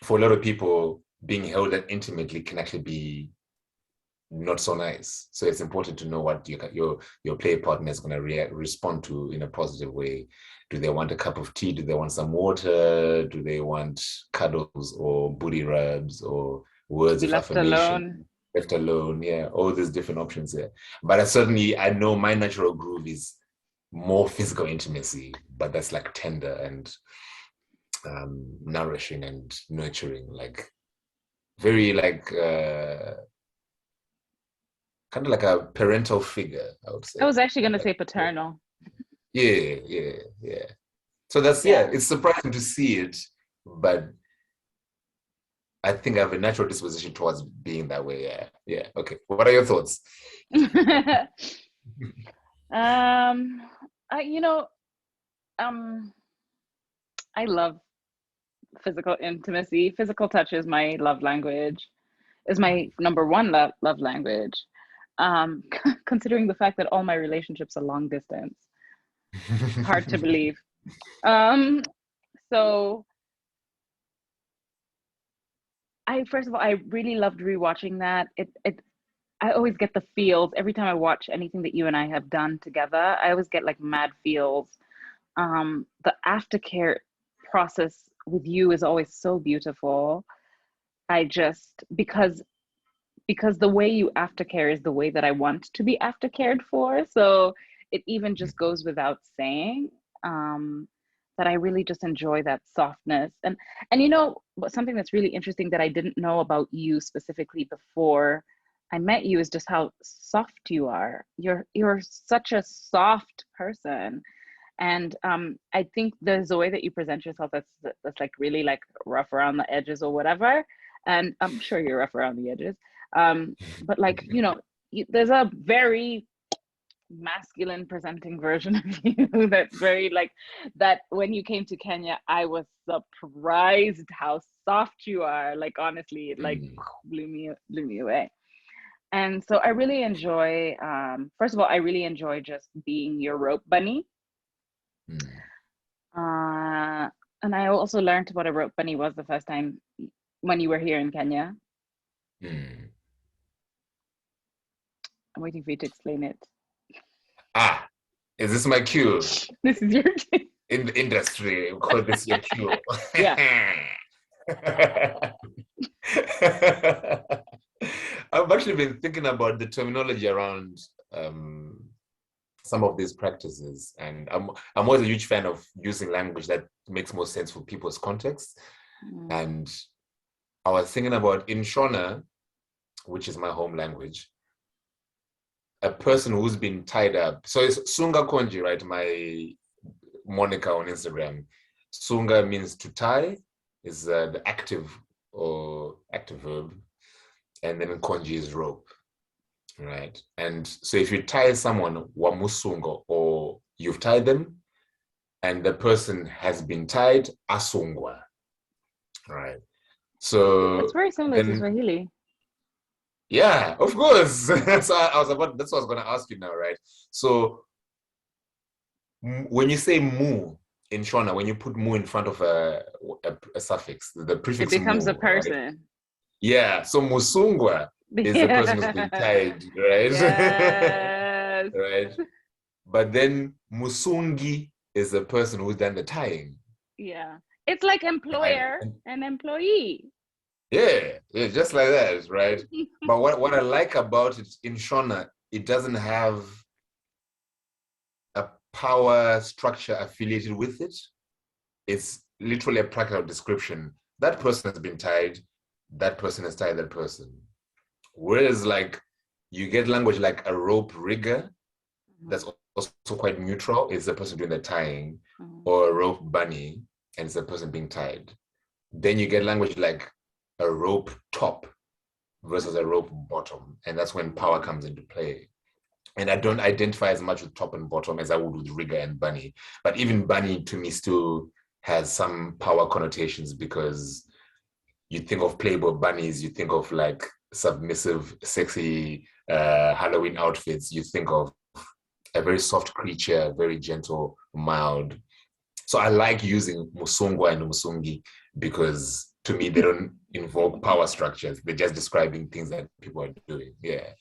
for a lot of people, being held that intimately can actually be not so nice. So it's important to know what your play partner is going to respond to in a positive way. Do they want a cup of tea? Do they want some water? Do they want cuddles or booty rubs or words of affirmation? Left alone, yeah, all these different options there. But I know my natural groove is more physical intimacy, but that's like tender and nourishing and nurturing, like very like kind of like a parental figure, I would say. I was actually going to say paternal. Yeah. So that's, it's surprising to see it, but I think I have a natural disposition towards being that way. Yeah. Yeah. Okay. What are your thoughts? You know, I love physical intimacy. Physical touch is my love language. Is my number one love language. Considering the fact that all my relationships are long distance, hard to believe. So first of all, I really loved rewatching that. I always get the feels every time I watch anything that you and I have done together. I always get like mad feels. The aftercare process with you is always so beautiful. I just because the way you aftercare is the way that I want to be aftercared for. So it even just goes without saying that I really just enjoy that softness. And you know, something that's really interesting that I didn't know about you specifically before I met you is just how soft you are. You're such a soft person. And I think there's a way that you present yourself that's like really like rough around the edges or whatever. And I'm sure you're rough around the edges. But like, you know, there's a very masculine presenting version of you that's very like that. When you came to Kenya, I was surprised how soft you are. Like honestly, it like blew me away. And so I really enjoy, first of all, I really enjoy just being your rope bunny. And I also learned what a rope bunny was the first time when you were here in Kenya. I'm waiting for you to explain it. Is this my cue? This is your cue. In the industry, we call this your cue. Yeah. I've actually been thinking about the terminology around some of these practices, and I'm always a huge fan of using language that makes more sense for people's context. And I was thinking about in Shona, which is my home language, a person who's been tied up. So it's Sunga Konji, right? My moniker on Instagram. Sunga means to tie, is the active verb, and then Konji is rope, right? And so if you tie someone wamusungo, or you've tied them, and the person has been tied, asungwa, right? So it's very similar to Swahili. Yeah, of course. So that's what I was going to ask you now, right? So when you say mu in Shona, when you put mu in front of a suffix, the prefix it becomes mu, a person. Right? Yeah, so musungwa is the person who's been tied, right? Yes. Right. But then musungi is the person who's done the tying. Yeah. It's like employer and employee. Yeah, just like that, right? But what I like about it in Shona, it doesn't have a power structure affiliated with it. It's literally a practical description. That person has been tied, that person has tied that person. Whereas like you get language like a rope rigger, that's also quite neutral, is the person doing the tying, or a rope bunny, and it's the person being tied. Then you get language like a rope top versus a rope bottom, and that's when power comes into play. And I don't identify as much with top and bottom as I would with rigger and bunny, but even bunny to me still has some power connotations, because you think of Playboy bunnies, you think of like submissive, sexy Halloween outfits, you think of a very soft creature, very gentle, mild. So I like using musungwa and musungi because to me, they don't invoke power structures. They're just describing things that people are doing. Yeah.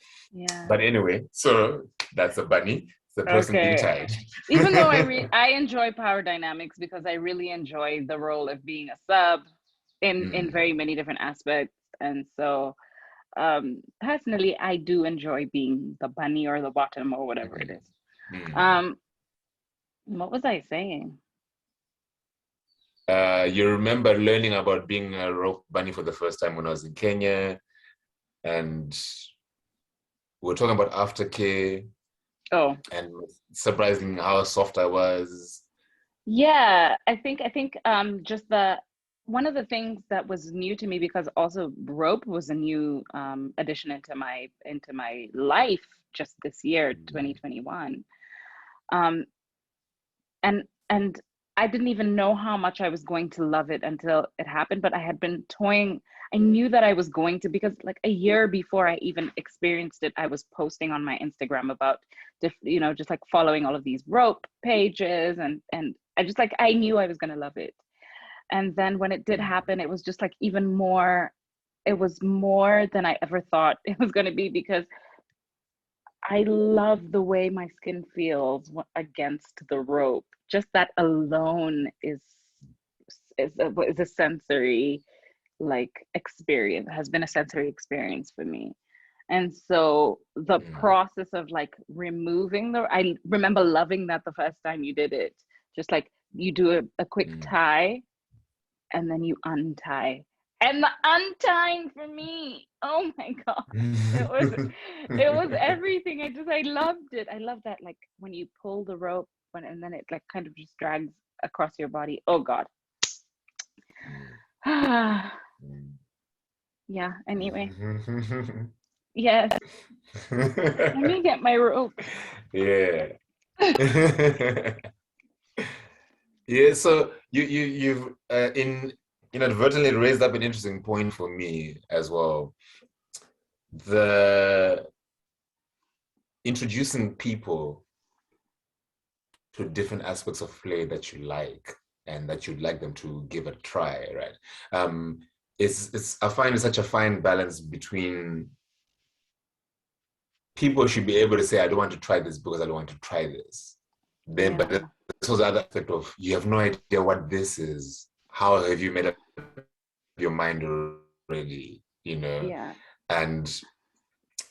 But anyway, so that's a bunny. It's the person being tied. Even though I enjoy power dynamics, because I really enjoy the role of being a sub in very many different aspects. And so personally, I do enjoy being the bunny or the bottom or whatever it is. What was I saying? You remember learning about being a rope bunny for the first time when I was in Kenya, and we were talking about aftercare. And surprising how soft I was. Yeah, I think just the one of the things that was new to me, because also rope was a new addition into my life just this year, 2021. And I didn't even know how much I was going to love it until it happened. But I had been toying. I knew that I was going to, because like a year before I even experienced it, I was posting on my Instagram about, just like following all of these rope pages, and I just like, I knew I was going to love it. And then when it did happen, it was just like even more, it was more than I ever thought it was going to be, because I love the way my skin feels against the rope. Just that alone is a sensory like experience, has been a sensory experience for me. And so the process of like removing I remember loving that the first time you did it. Just like you do a quick tie and then you untie. And the untying for me, oh my God, it was everything. I loved it. I love that, like when you pull the rope and then it like kind of just drags across your body. Oh God. Yeah, anyway. Yes. Let me get my rope. Yeah. Yeah, so you've inadvertently raised up an interesting point for me as well. The introducing people to different aspects of play that you like and that you'd like them to give a try, right? I find it's such a fine balance between people should be able to say, I don't want to try this because I don't want to try this. Then, but this was the other aspect of, you have no idea what this is. How have you made up your mind already, Yeah. And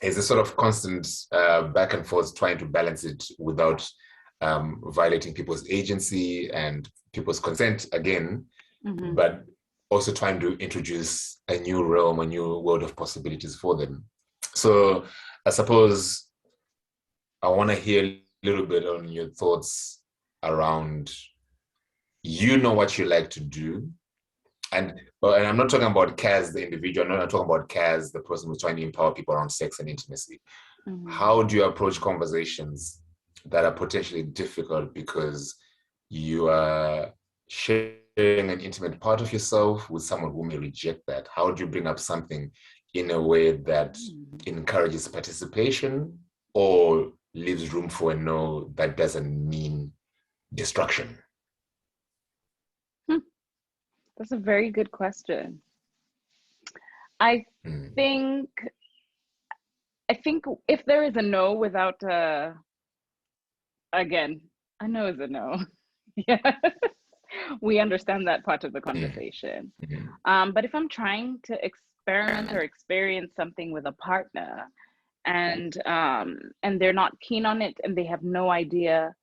it's a sort of constant back and forth trying to balance it without violating people's agency and people's consent again, but also trying to introduce a new realm, a new world of possibilities for them. So I suppose I want to hear a little bit on your thoughts around, what you like to do. And I'm not talking about Kaz, the individual. I'm not talking about Kaz, the person who's trying to empower people around sex and intimacy. How do you approach conversations that are potentially difficult because you are sharing an intimate part of yourself with someone who may reject that? How do you bring up something in a way that encourages participation or leaves room for a no that doesn't mean destruction? That's a very good question. I think if there is a no without again, a no is a no. Yeah. We understand that part of the conversation. But if I'm trying to experiment or experience something with a partner and they're not keen on it and they have no idea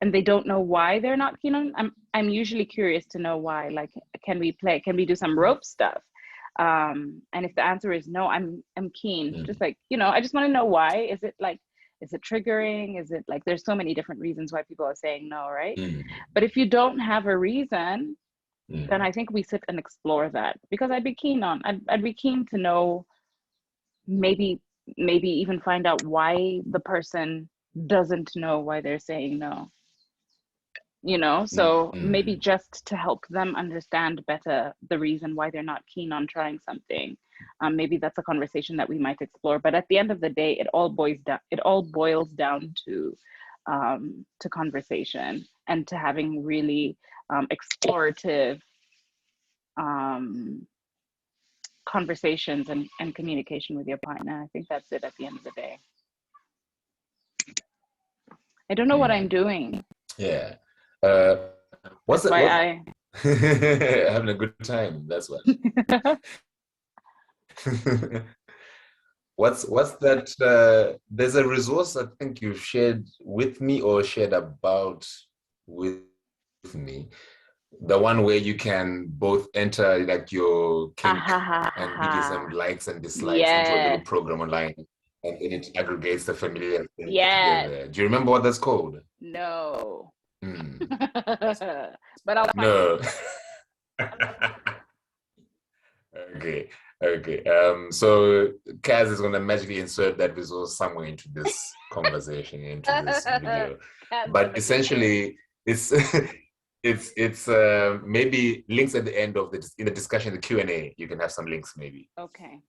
and they don't know why they're not keen on it, I'm usually curious to know why. Like, can we do some rope stuff? And if the answer is no, I'm keen. Just like, I just want to know why. Is it triggering? Is it like, there's so many different reasons why people are saying no, right? But if you don't have a reason, then I think we sit and explore that, because I'd be keen to know, maybe even find out why the person doesn't know why they're saying no. So maybe just to help them understand better the reason why they're not keen on trying something. Maybe that's a conversation that we might explore. But at the end of the day, it all boils down to conversation and to having really explorative conversations and communication with your partner. I think that's it at the end of the day. I don't know what I'm doing. Yeah. What's why having a good time. That's what. What's that? There's a resource I think you've shared with me or shared about with me. The one where you can both enter like your kink and Bdsm likes and dislikes into a little program online, and then it aggregates the familiar things together. Do you remember what that's called? No. But I'll find no. it. Okay. So Kaz is gonna magically insert that resource somewhere into this conversation, into this video. But essentially, it's it's maybe links at the end of in the discussion, the Q&A. You can have some links maybe. Okay.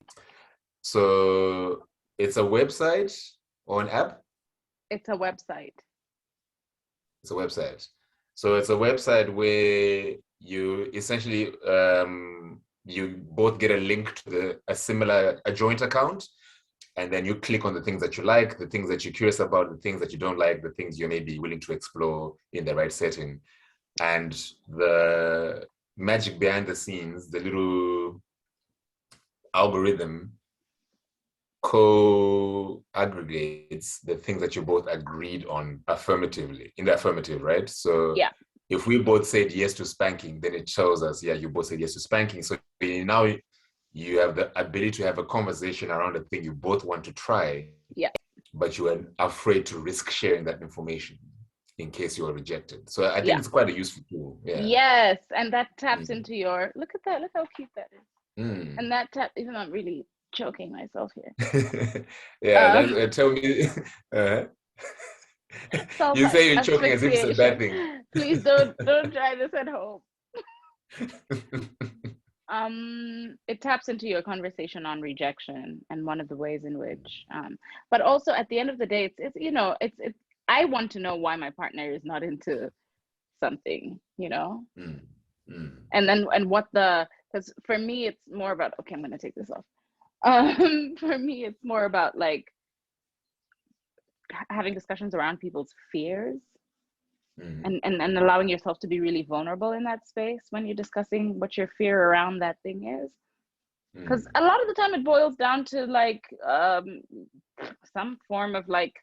So it's a website or an app? It's a website. It's a website. So it's a website where you essentially you both get a link to a joint account, and then you click on the things that you like, the things that you're curious about, the things that you don't like, the things you may be willing to explore in the right setting. And the magic behind the scenes, the little algorithm co-aggregates the things that you both agreed on affirmatively, in the affirmative, right? So yeah, if we both said yes to spanking, then it shows us, yeah, you both said yes to spanking. So now you have the ability to have a conversation around a thing you both want to try, yeah, but you are afraid to risk sharing that information in case you are rejected. So I think it's quite a useful tool. Yeah. Yes, and that taps into your, look at that, look how cute that is. And that tap, even though I'm really choking myself here. Yeah, tell me. You say you're choking as if it's a bad thing. Please don't try this at home. It taps into your conversation on rejection, and one of the ways in which, but also at the end of the day, it's you know, it's I want to know why my partner is not into something, you know, and then what because for me it's more about, okay, I'm gonna take this off. For me it's more about like having discussions around people's fears. And allowing yourself to be really vulnerable in that space when you're discussing what your fear around that thing is, because a lot of the time it boils down to like some form of like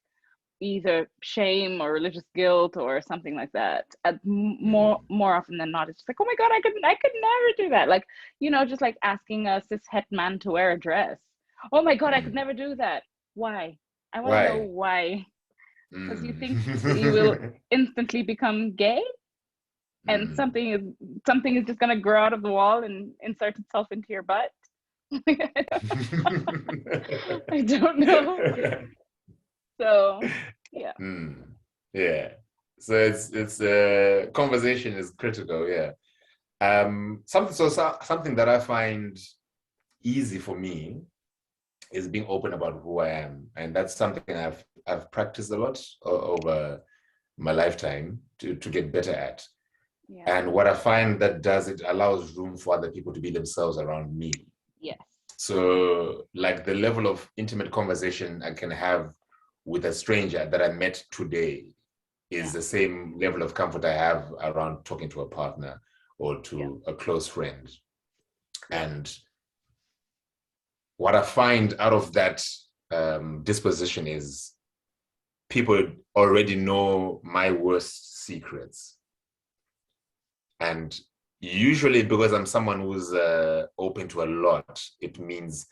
either shame or religious guilt or something like that. More often than not, it's just like, oh my god, I could never do that. Like, you know, just like asking a cis het man to wear a dress. Oh my god, I could never do that. Why? I want to know why. Because you think you will instantly become gay, and something is just gonna grow out of the wall and insert itself into your butt. I don't know. So yeah. Yeah. So it's conversation is critical. Yeah. Something that I find easy for me is being open about who I am, and that's something I've practiced a lot over my lifetime to get better at. Yeah. And what I find that does, it allows room for other people to be themselves around me. Yes. So like the level of intimate conversation I can have with a stranger that I met today is the same level of comfort I have around talking to a partner or to a close friend. And what I find out of that disposition is people already know my worst secrets. And usually because I'm someone who's open to a lot, it means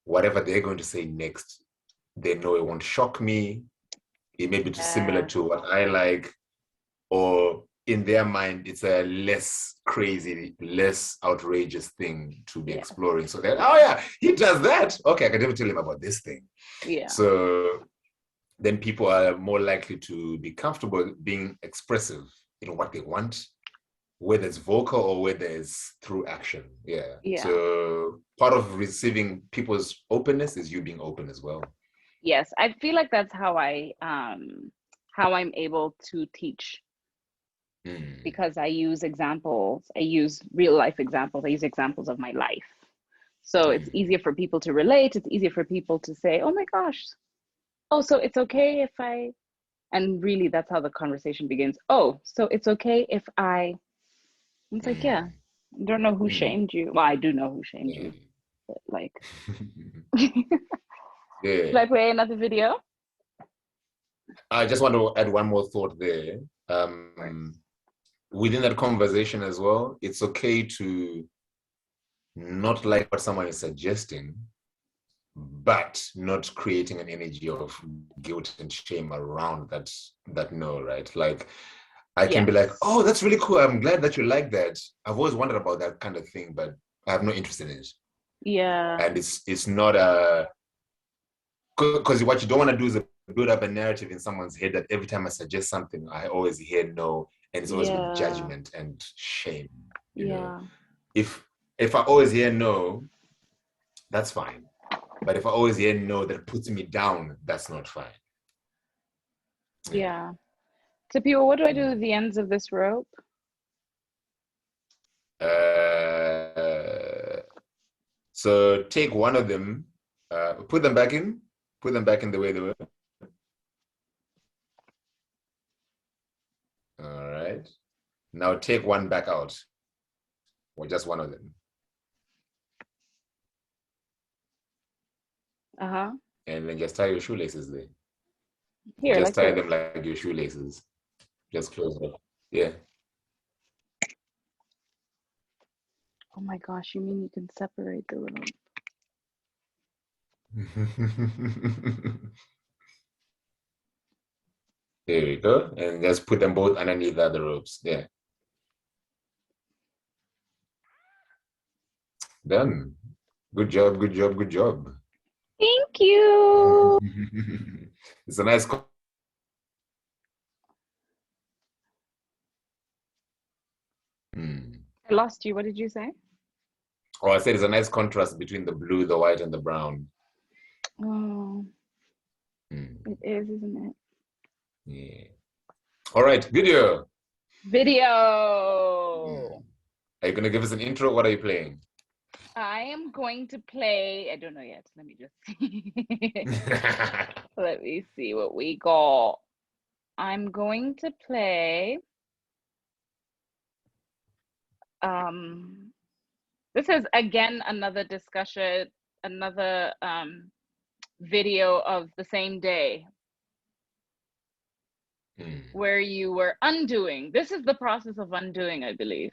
whatever they're going to say next, they know it won't shock me. It may be too similar to what I like, or in their mind, it's a less crazy, less outrageous thing to be exploring. So they're, oh yeah, he does that. Okay, I can never tell him about this thing. Yeah. So then people are more likely to be comfortable being expressive in what they want, whether it's vocal or whether it's through action. Yeah. So part of receiving people's openness is you being open as well. Yes, I feel like that's how I'm able to teach, because I use examples, I use real life examples, I use examples of my life. So it's easier for people to relate. It's easier for people to say, oh my gosh, oh, so it's okay if I, and really that's how the conversation begins. Oh, so it's okay if it's like, yeah, I don't know who shamed you. Well, I do know who shamed you, but like, should I play another video? I just want to add one more thought there. Within that conversation as well, it's okay to not like what someone is suggesting, but not creating an energy of guilt and shame around that no, right? Like I can be like, oh, that's really cool. I'm glad that you like that. I've always wondered about that kind of thing, but I have no interest in it. Yeah. And it's not a, because what you don't want to do is build up a narrative in someone's head that every time I suggest something, I always hear no, and it's always with judgment and shame. You know, if I always hear no, that's fine. But if I always hear no that puts me down, that's not fine. Yeah. So people, what do I do with the ends of this rope? So take one of them, put them back in the way they were. All right. Now take one back out, or just one of them. Uh-huh. And then just tie your shoelaces there. Here, just like tie this. them like your shoelaces. Just close it up. Yeah. Oh my gosh, you mean you can separate the rope? There we go. And just put them both underneath the other ropes. Yeah. Done. Good job, good job, good job. Thank you. It's a nice I lost you. What did you say? Oh, I said it's a nice contrast between the blue, the white, and the brown. Oh, it is, isn't it? Yeah. All right, video. Video. Are you going to give us an intro? What are you playing? I am going to play, I don't know yet. Let me just see. Let me see what we got. I'm going to play. This is again another discussion, another video of the same day where you were undoing. This is the process of undoing, I believe.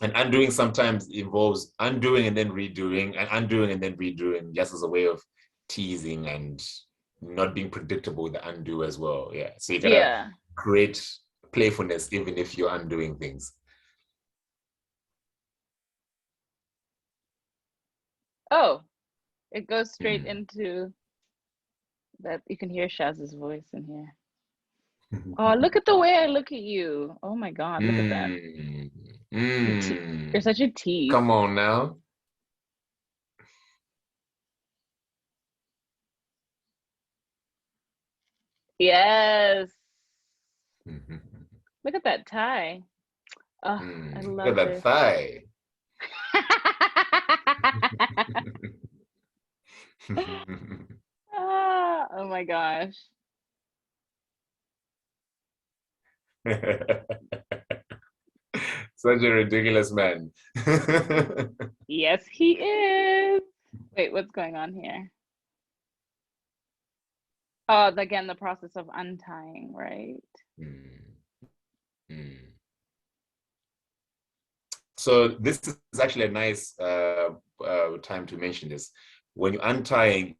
And undoing sometimes involves undoing and then redoing, and undoing and then redoing, just as a way of teasing and not being predictable with the undo as well. Yeah. So you gotta create playfulness even if you're undoing things. Oh, it goes straight into that. You can hear Shaz's voice in here. Oh, look at the way I look at you. Oh my God, look at that. You're such a tease. Come on now. Yes. Look at that tie. Oh, I love look at that thigh. Oh my gosh. Such a ridiculous man. Yes, he is. Wait, what's going on here? Oh, again, the process of untying, right? So this is actually a nice time to mention this. When you're untying,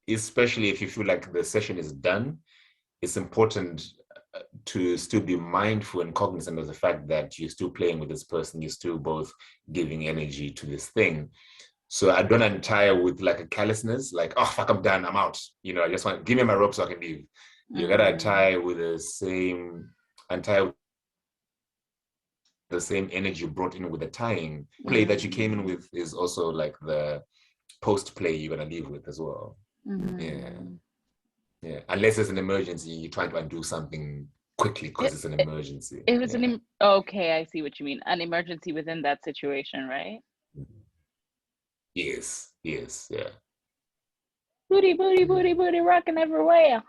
especially if you feel like the session is done, it's important to still be mindful and cognizant of the fact that you're still playing with this person, you're still both giving energy to this thing. So I don't untie with like a callousness, like, oh, fuck, I'm done, I'm out. You know, I just want, give me my rope so I can leave. You gotta untie with the same energy brought in with the tying. Play that you came in with is also like the post play you're gonna leave with as well. Yeah, unless it's an emergency, you're trying to undo something quickly because it's an emergency. It was okay, I see what you mean. An emergency within that situation, right? Yes, yeah. Booty, booty, booty, booty, rocking everywhere.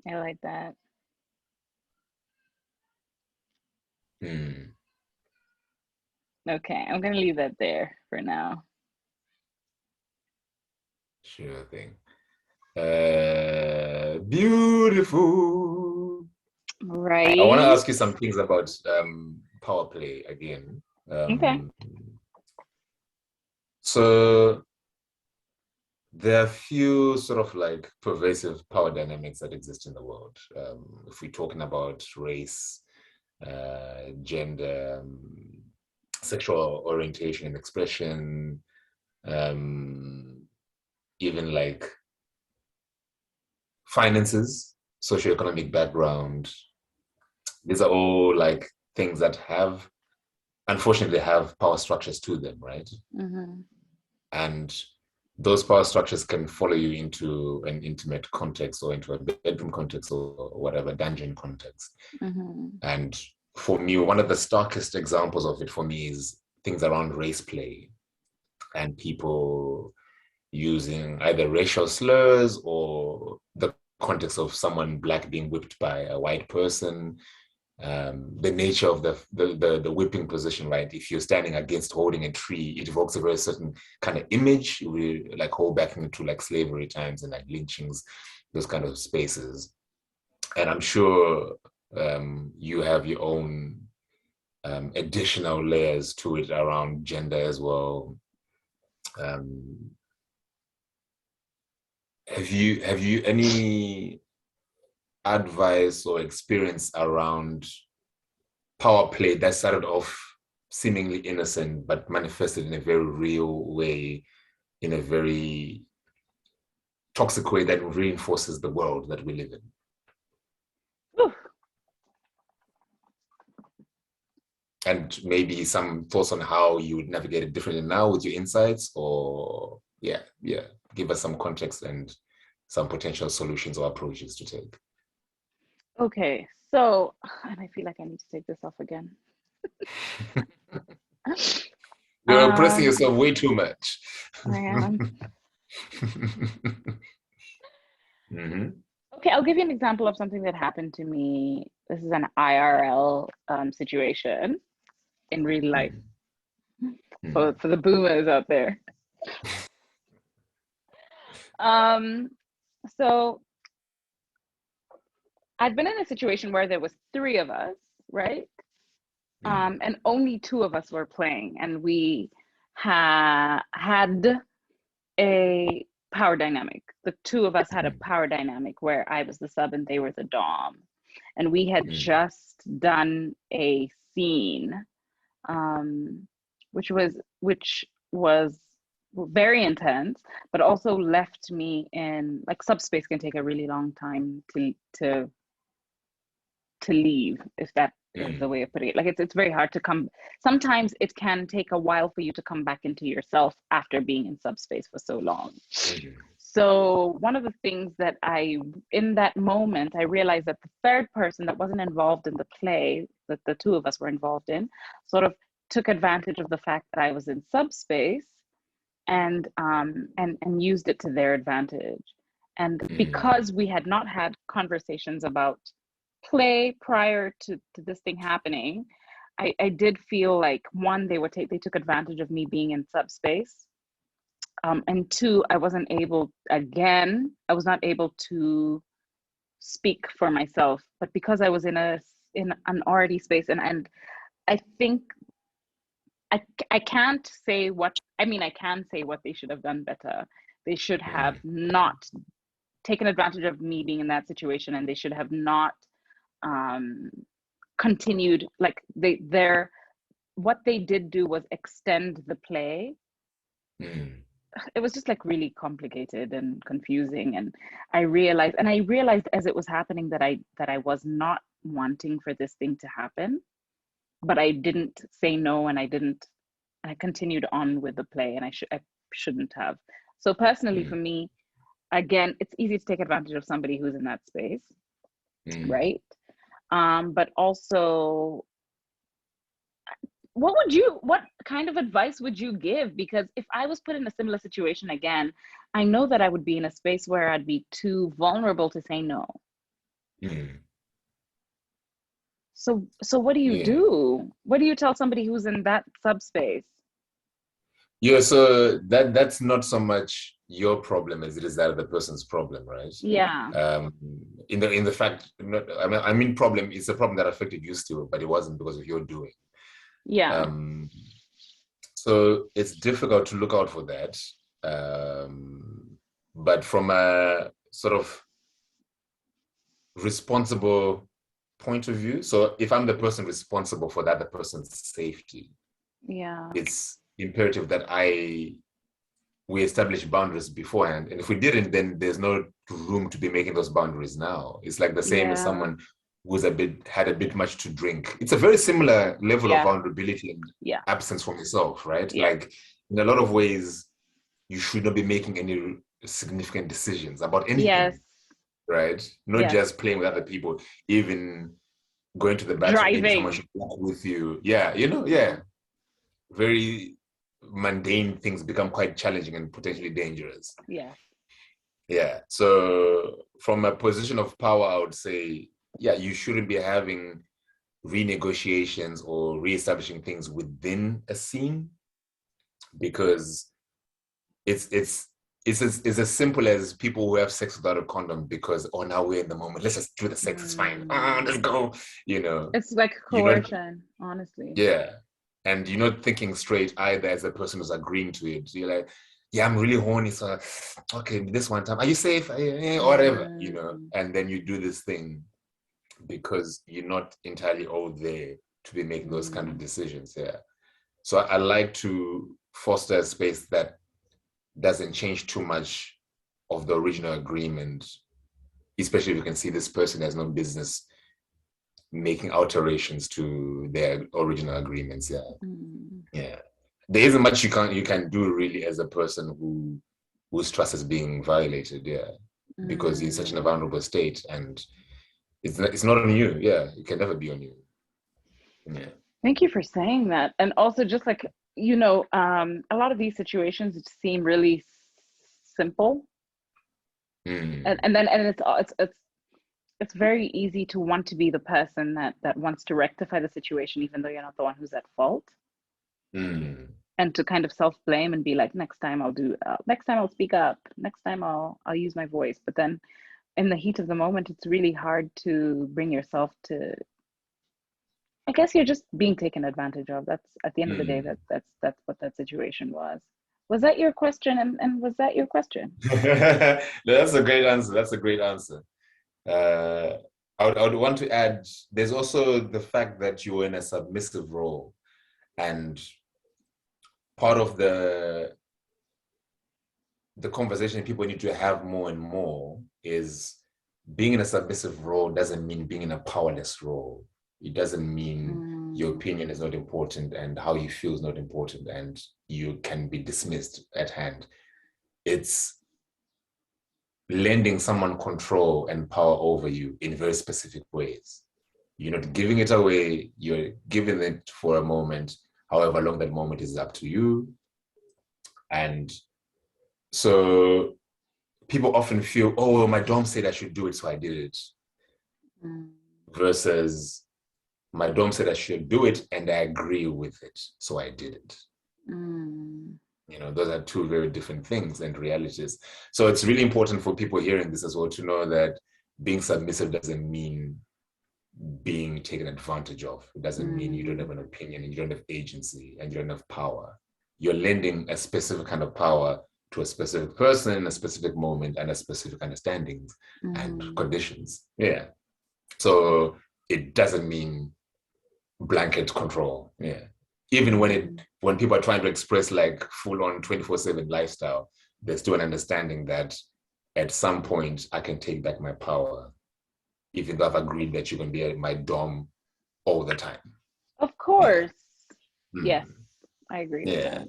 I like that. Okay, I'm gonna leave that there for now. Sure thing. Beautiful. Right. I want to ask you some things about power play again. Okay. So there are a few sort of like pervasive power dynamics that exist in the world. If we're talking about race, gender, sexual orientation and expression, even like finances, socioeconomic background. These are all like things that unfortunately have power structures to them, right? Mm-hmm. And those power structures can follow you into an intimate context or into a bedroom context or whatever, dungeon context. Mm-hmm. And for me, one of the starkest examples of it for me is things around race play and people using either racial slurs or the context of someone black being whipped by a white person. The nature of the whipping position, right? If you're standing against holding a tree, it evokes a very certain kind of image, like hold back into like slavery times and like lynchings, those kind of spaces. And I'm sure you have your own additional layers to it around gender as well. Have you any advice or experience around power play that started off seemingly innocent but manifested in a very real way, in a very toxic way that reinforces the world that we live in? Whew. And maybe some thoughts on how you would navigate it differently now with your insights, or give us some context and some potential solutions or approaches to take. Okay, so, and I feel like I need to take this off again. You're oppressing yourself way too much. I am. Mm-hmm. Okay, I'll give you an example of something that happened to me. This is an IRL situation in real life. Mm-hmm. For the boomers out there. So I'd been in a situation where there was 3 of us, right? And only 2 of us were playing, and we had a power dynamic. The 2 of us had a power dynamic where I was the sub and they were the dom. And we had just done a scene, which was very intense, but also left me in, like, subspace can take a really long time to leave, if that is the way of putting it. Like, it's very hard to come. Sometimes it can take a while for you to come back into yourself after being in subspace for so long. So one of the things that in that moment, I realized that the 3rd person that wasn't involved in the play that the 2 of us were involved in sort of took advantage of the fact that I was in subspace and used it to their advantage. And because we had not had conversations about play prior to this thing happening, I did feel like, 1, they took advantage of me being in subspace, and 2, I was not able to speak for myself. But because I was in an already space, and I think I can't say what, I mean, I can say what they should have done better. They should have not taken advantage of me being in that situation, and they should have not continued. Like, what they did do was extend the play. It was just like really complicated and confusing, and I realized as it was happening that I was not wanting for this thing to happen, but I didn't say no, and I continued on with the play, and I shouldn't have. So personally, for me, again, it's easy to take advantage of somebody who's in that space, right? But also, what kind of advice would you give? Because if I was put in a similar situation again, I know that I would be in a space where I'd be too vulnerable to say no. So what do you do? What do you tell somebody who's in that subspace? Yeah, so that's not so much your problem as it is that of the person's problem, right? Yeah. In the fact, I mean, problem is a problem that affected you still, but it wasn't because of your doing. Yeah. So it's difficult to look out for that. But from a sort of responsible point of view, so if I'm the person responsible for that, the person's safety, it's imperative that we establish boundaries beforehand. And if we didn't, then there's no room to be making those boundaries now. It's like the same as someone who's had a bit much to drink. It's a very similar level of vulnerability and absence from yourself, right? Like in a lot of ways, you should not be making any significant decisions about anything, right? Not just playing with other people, even going to the bathroom, maybe someone should walk with you. Very mundane things become quite challenging and potentially dangerous. So from a position of power, I would say, you shouldn't be having renegotiations or reestablishing things within a scene, because it's as simple as people who have sex without a condom because now we're in the moment, let's just do the sex, it's fine, let's go, it's like coercion, honestly. And you're not thinking straight either as a person who's agreeing to it. You're like, I'm really horny, so okay, this one time, are you safe? Whatever, and then you do this thing because you're not entirely all there to be making those kind of decisions. So I like to foster a space that doesn't change too much of the original agreement, especially if you can see this person has no business making alterations to their original agreements. There isn't much you can do really as a person whose trust is being violated, because you're in such a vulnerable state, and it's not on you. It can never be on you. Thank you for saying that. And also just like, a lot of these situations seem really simple, and then it's very easy to want to be the person that wants to rectify the situation, even though you're not the one who's at fault, and to kind of self-blame and be like, next time I'll speak up, next time I'll use my voice. But then in the heat of the moment, it's really hard to bring yourself to, I guess you're just being taken advantage of. That's at the end of the day, that's what that situation was. Was that your question? And was that your question? No, that's a great answer. I would want to add, there's also the fact that you're in a submissive role, and part of the conversation people need to have more and more is being in a submissive role doesn't mean being in a powerless role. It doesn't mean your opinion is not important and how you feel is not important and you can be dismissed at hand. It's lending someone control and power over you in very specific ways. You're not giving it away, you're giving it for a moment. However long that moment is up to you. And so people often feel, oh, my dom said I should do it, so I did it. Versus my dom said I should do it and I agree with it, so I did it. Those are two very different things and realities. So it's really important for people hearing this as well to know that being submissive doesn't mean being taken advantage of. It doesn't mean you don't have an opinion and you don't have agency and you don't have power. You're lending a specific kind of power to a specific person, a specific moment, and a specific understandings and conditions. So it doesn't mean blanket control. Even when people are trying to express like full-on 24/7 lifestyle, there's still an understanding that at some point I can take back my power, even though I've agreed that you're going to be at my dom all the time. Of course. Yes, I agree with that.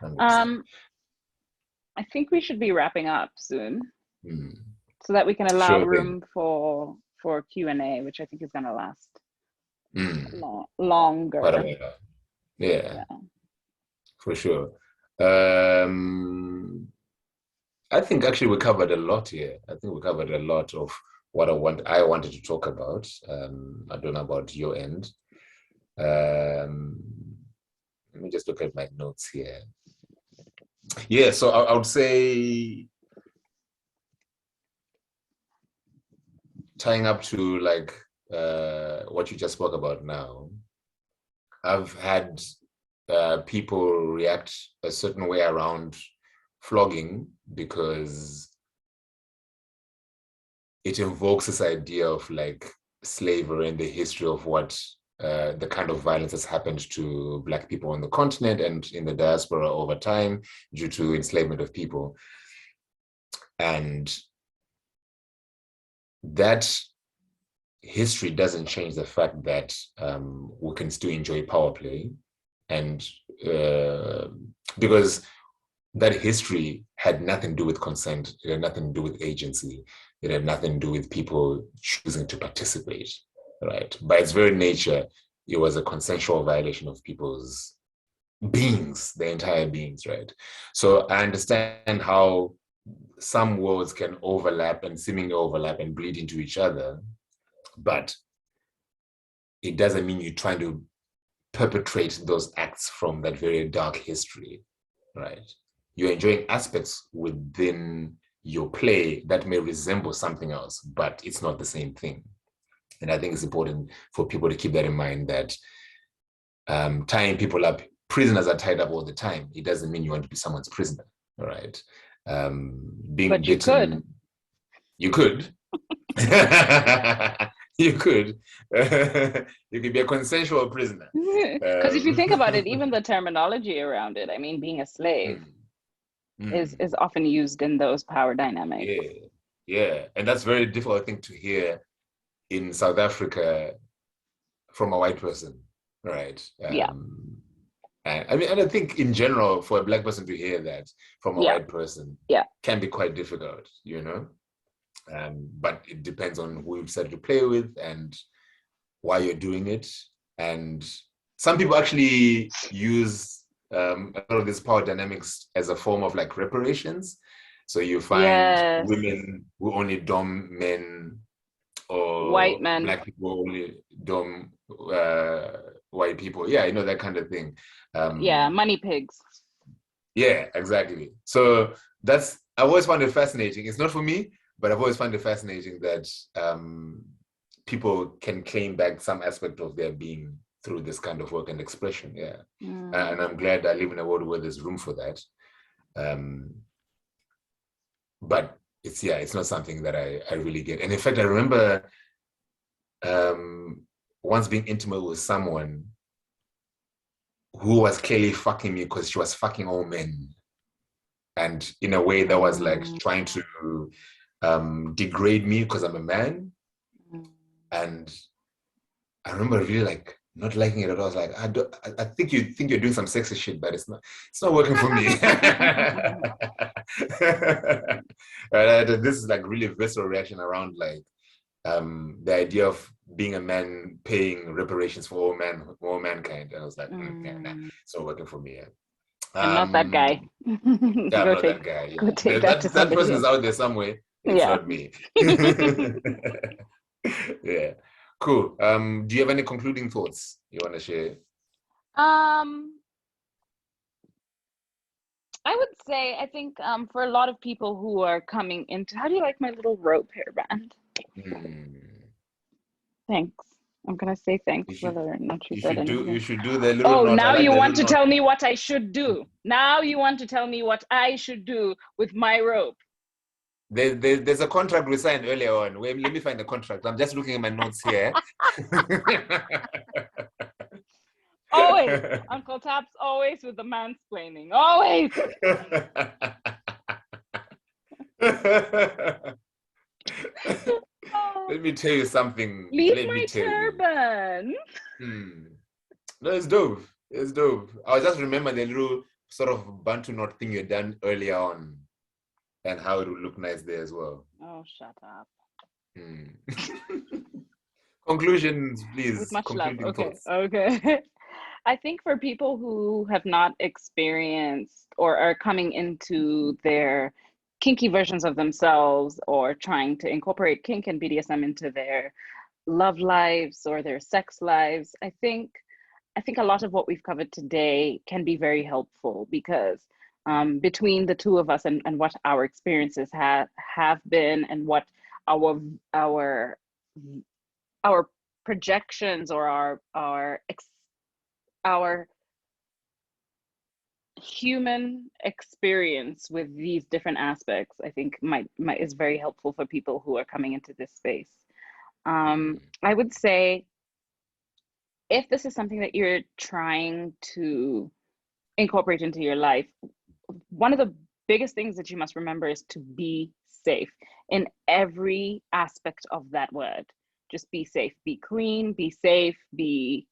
100%. I think we should be wrapping up soon, so that we can allow room for Q&A, which I think is going to last longer. Yeah, for sure. I think actually we covered a lot here. I think we covered a lot of what I wanted to talk about. I don't know about your end. Let me just look at my notes here. So I would say, tying up to like what you just spoke about now, I've had people react a certain way around flogging because it invokes this idea of like slavery and the history of what the kind of violence has happened to Black people on the continent and in the diaspora over time due to enslavement of people. And that history doesn't change the fact that we can still enjoy power play. And because that history had nothing to do with consent, it had nothing to do with agency, it had nothing to do with people choosing to participate, right? By its very nature, it was a consensual violation of people's beings, their entire beings, right? So I understand how some worlds can overlap and seemingly overlap and bleed into each other, but it doesn't mean you're trying to perpetrate those acts from that very dark history, right? You're enjoying aspects within your play that may resemble something else, but it's not the same thing. And I think it's important for people to keep that in mind, that tying people up, prisoners are tied up all the time. It doesn't mean you want to be someone's prisoner, all right? Being But bitten, you could. You could. You could be a consensual prisoner. Because if you think about it, even the terminology around it, I mean, being a slave is often used in those power dynamics. Yeah. And that's very difficult, I think, to hear in South Africa from a white person, right? And I think in general, for a Black person to hear that from a white person can be quite difficult, you know? But it depends on who you've started to play with and why you're doing it. And some people actually use a lot of these power dynamics as a form of like reparations. So you find women who only dom men, or white men, Black people only dom white people. Yeah, you know, that kind of thing. Money pigs. Yeah, exactly. So I've always found it fascinating. It's not for me, but I've always found it fascinating that people can claim back some aspect of their being through this kind of work and expression. Yeah. And I'm glad I live in a world where there's room for that. But it's not something that I really get. And in fact, I remember once being intimate with someone who was clearly fucking me because she was fucking all men. And in a way that was like trying to degrade me because I'm a man. And I remember really like not liking it at all. I was like, I think you think you're doing some sexy shit, but it's not working for me. This is like really visceral reaction around like the idea of being a man paying reparations for all mankind. And I was like, nah, it's not working for me. I'm not that guy. I'm not that guy. Yeah. Go take that person is out there somewhere. It's not me. Yeah. Cool. Do you have any concluding thoughts you want to share? I would say, I think for a lot of people who are coming into, how do you like my little rope hairband? Thanks. I'm gonna say thanks whether or not you said anything. You should do the little. Oh, now you want to tell me what I should do. Now you want to tell me what I should do with my rope. There's a contract we signed earlier on. Wait, let me find the contract. I'm just looking at my notes here. Always, Uncle Taps, always with the mansplaining. Always. Let me tell you something. Leave my turban. No, it's dope. It's dope. I was just remember the little sort of Bantu knot thing you done earlier on, and how it would look nice there as well. Oh, shut up. Conclusions, please. With much love. Okay. I think for people who have not experienced or are coming into their kinky versions of themselves or trying to incorporate kink and BDSM into their love lives or their sex lives, I think a lot of what we've covered today can be very helpful because between the two of us and what our experiences have been and what our projections or our human experience with these different aspects, I think is very helpful for people who are coming into this space. I would say if this is something that you're trying to incorporate into your life, one of the biggest things that you must remember is to be safe in every aspect of that word. Just be safe, be clean, be safe, be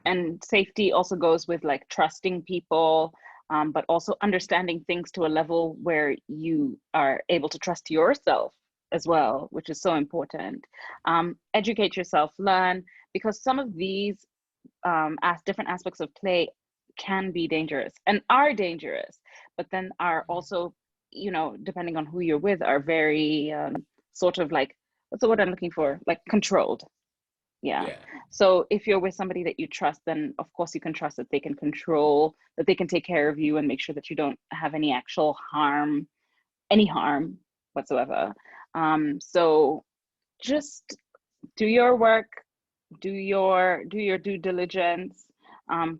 and safety also goes with like trusting people, but also understanding things to a level where you are able to trust yourself as well, which is so important. Educate yourself, learn, because some of these different aspects of play can be dangerous and are dangerous, but then are also, you know, depending on who you're with, are very sort of like, what's the word I'm looking for? Like controlled. Yeah. So if you're with somebody that you trust, then of course you can trust that they can control, that they can take care of you and make sure that you don't have any actual harm, any harm whatsoever. So just do your work, do your due diligence,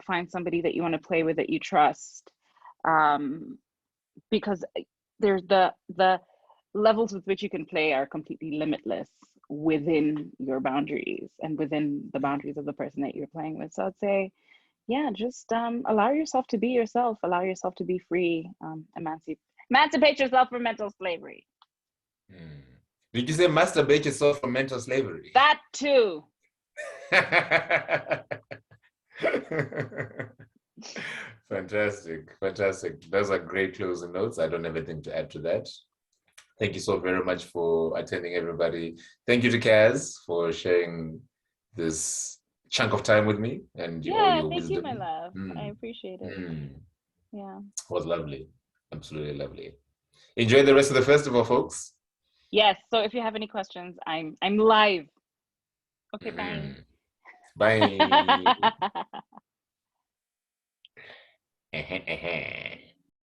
find somebody that you want to play with that you trust, because there's the levels with which you can play are completely limitless within your boundaries and within the boundaries of the person that you're playing with. So I'd say, yeah, just allow yourself to be yourself, allow yourself to be free, emancipate yourself from mental slavery. Did you say masturbate yourself from mental slavery? That too. Fantastic, fantastic. Those are great closing notes. I don't have anything to add to that. Thank you so very much for attending, everybody. Thank you to Kaz for sharing this chunk of time with me and all your wisdom. You, my love. I appreciate it. Yeah. It was lovely. Absolutely lovely. Enjoy the rest of the festival, folks. Yes. So if you have any questions, I'm live. Okay, bye. Bye.